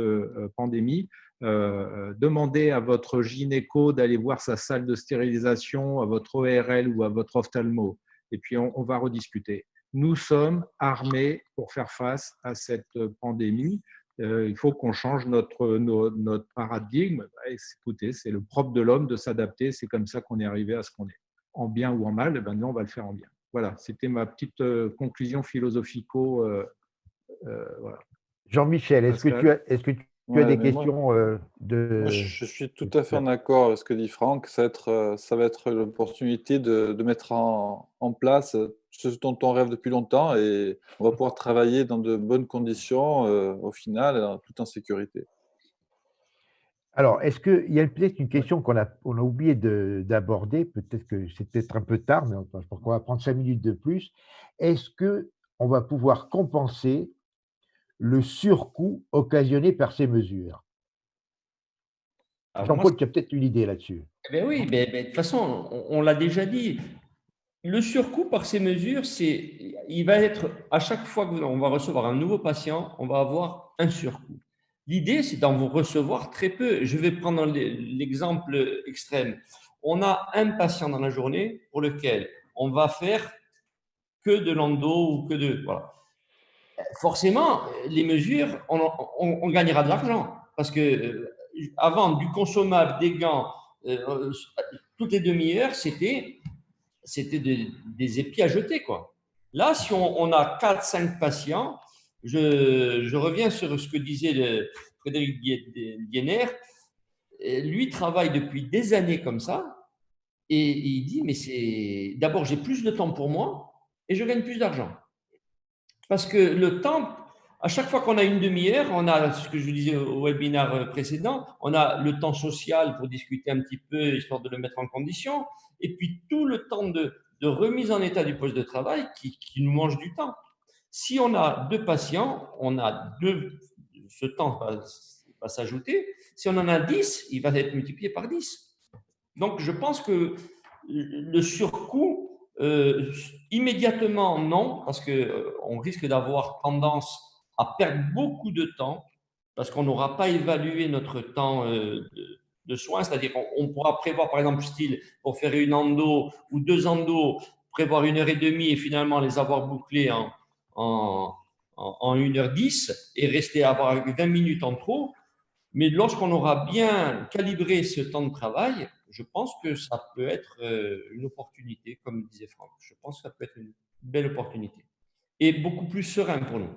pandémie. Demandez à votre gynéco d'aller voir sa salle de stérilisation, à votre ORL ou à votre ophtalmo. Et puis, on va rediscuter. Nous sommes armés pour faire face à cette pandémie. Il faut qu'on change notre paradigme. Écoutez, c'est le propre de l'homme de s'adapter. C'est comme ça qu'on est arrivé à ce qu'on est. En bien ou en mal, ben nous, on va le faire en bien. Voilà, c'était ma petite conclusion philosophico. Voilà. Jean-Michel, est-ce que tu as des questions moi, je suis tout à fait en accord avec ce que dit Franck. Ça va être l'opportunité de mettre en place ce dont on rêve depuis longtemps, et on va pouvoir travailler dans de bonnes conditions au final, tout en sécurité. Alors, est-ce qu'il y a peut-être une question qu'on a oublié d'aborder, peut-être que c'est peut-être un peu tard, mais je pense qu'on va prendre 5 minutes de plus. Est-ce qu'on va pouvoir compenser le surcoût occasionné par ces mesures? Jean-Paul, tu as peut-être une idée là-dessus. Oui, de toute façon, on l'a déjà dit. Le surcoût par ces mesures, il va être, à chaque fois qu'on va recevoir un nouveau patient, on va avoir un surcoût. L'idée, c'est d'en recevoir très peu. Je vais prendre l'exemple extrême. On a un patient dans la journée pour lequel on va faire que de l'endo ou que de… Voilà. Forcément, les mesures, on gagnera de l'argent parce que avant, du consommable, des gants, toutes les demi-heures, c'était des épis à jeter, quoi. Là, si on a 4-5 patients, je reviens sur ce que disait Frédéric Diener. Lui travaille depuis des années comme ça, et il dit, mais d'abord, j'ai plus de temps pour moi et je gagne plus d'argent. Parce que le temps, à chaque fois qu'on a une demi-heure, on a ce que je disais au webinaire précédent, on a le temps social pour discuter un petit peu, histoire de le mettre en condition, et puis tout le temps de remise en état du poste de travail qui nous mange du temps. Si on a 2 patients, ce temps va s'ajouter. Si on en a 10, il va être multiplié par 10. Donc, je pense que le surcoût, immédiatement, non, parce qu'on risque d'avoir tendance à perdre beaucoup de temps, parce qu'on n'aura pas évalué notre temps de soins, c'est-à-dire qu'on pourra prévoir, par exemple, style, pour faire une endo ou 2 endos, prévoir 1h30 et finalement les avoir bouclés en 1h10 et rester à avoir 20 minutes en trop. Mais lorsqu'on aura bien calibré ce temps de travail, je pense que ça peut être une opportunité, comme disait Franck. Je pense que ça peut être une belle opportunité et beaucoup plus serein pour nous.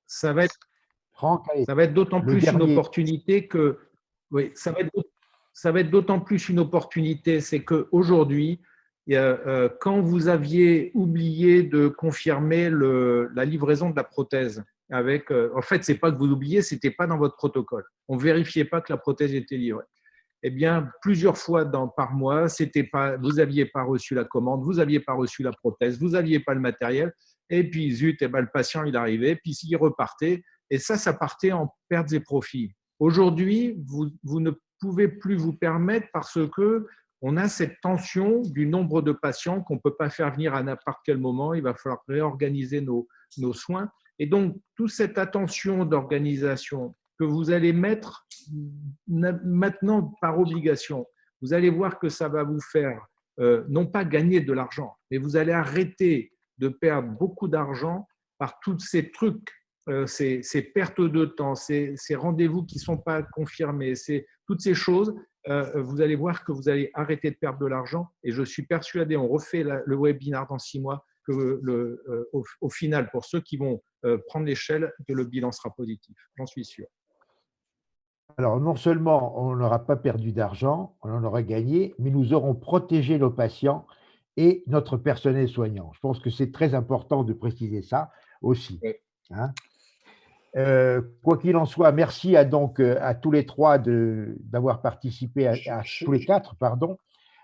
Ça va être d'autant plus une opportunité que… Oui, ça va être d'autant plus une opportunité, c'est qu'aujourd'hui, quand vous aviez oublié de confirmer la livraison de la prothèse, en fait, c'est pas que vous oubliez, c'était pas dans votre protocole. On vérifiait pas que la prothèse était livrée. Eh bien, plusieurs fois par mois, vous n'aviez pas reçu la commande, vous n'aviez pas reçu la prothèse, vous n'aviez pas le matériel, et puis zut, le patient il arrivait, puis il repartait, et ça partait en pertes et profits. Aujourd'hui, vous ne pouvez plus vous permettre parce que on a cette tension du nombre de patients qu'on ne peut pas faire venir à n'importe quel moment. Il va falloir réorganiser nos soins. Et donc, toute cette attention d'organisation que vous allez mettre maintenant par obligation, vous allez voir que ça va vous faire non pas gagner de l'argent, mais vous allez arrêter de perdre beaucoup d'argent par tous ces trucs, ces pertes de temps, ces rendez-vous qui ne sont pas confirmés, toutes ces choses. Vous allez voir que vous allez arrêter de perdre de l'argent, et je suis persuadé, on refait le webinaire dans 6 mois, que au final, pour ceux qui vont prendre l'échelle, que le bilan sera positif, j'en suis sûr. Alors, non seulement on n'aura pas perdu d'argent, on en aura gagné, mais nous aurons protégé nos patients et notre personnel soignant. Je pense que c'est très important de préciser ça aussi. Hein. Quoi qu'il en soit, merci à tous les 3 d'avoir participé, tous les 4, pardon.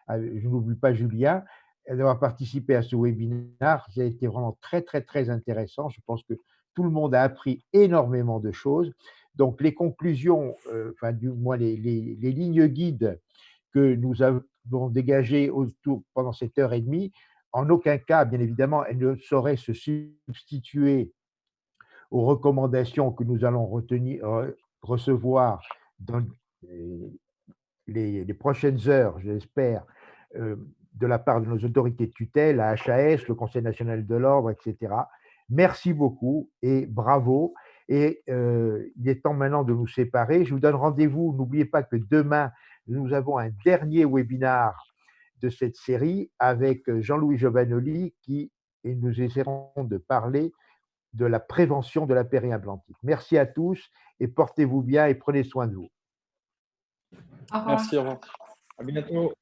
Je n'oublie pas Julien. d'avoir participé à ce webinaire. Ça a été vraiment très, très, très intéressant. Je pense que tout le monde a appris énormément de choses. Donc, les conclusions, enfin, du moins les lignes guides que nous avons dégagées pendant cette heure et demie, en aucun cas, bien évidemment, elles ne sauraient se substituer aux recommandations que nous allons recevoir dans les prochaines heures, j'espère, de la part de nos autorités de tutelle, la HAS, le Conseil national de l'ordre, etc. Merci beaucoup et bravo. Et il est temps maintenant de nous séparer. Je vous donne rendez-vous. N'oubliez pas que demain, nous avons un dernier webinaire de cette série avec Jean-Louis Giovanoli et nous essaierons de parler de la prévention de la périimplantite. Merci à tous et portez-vous bien et prenez soin de vous. Au revoir. Merci, au revoir. À bientôt.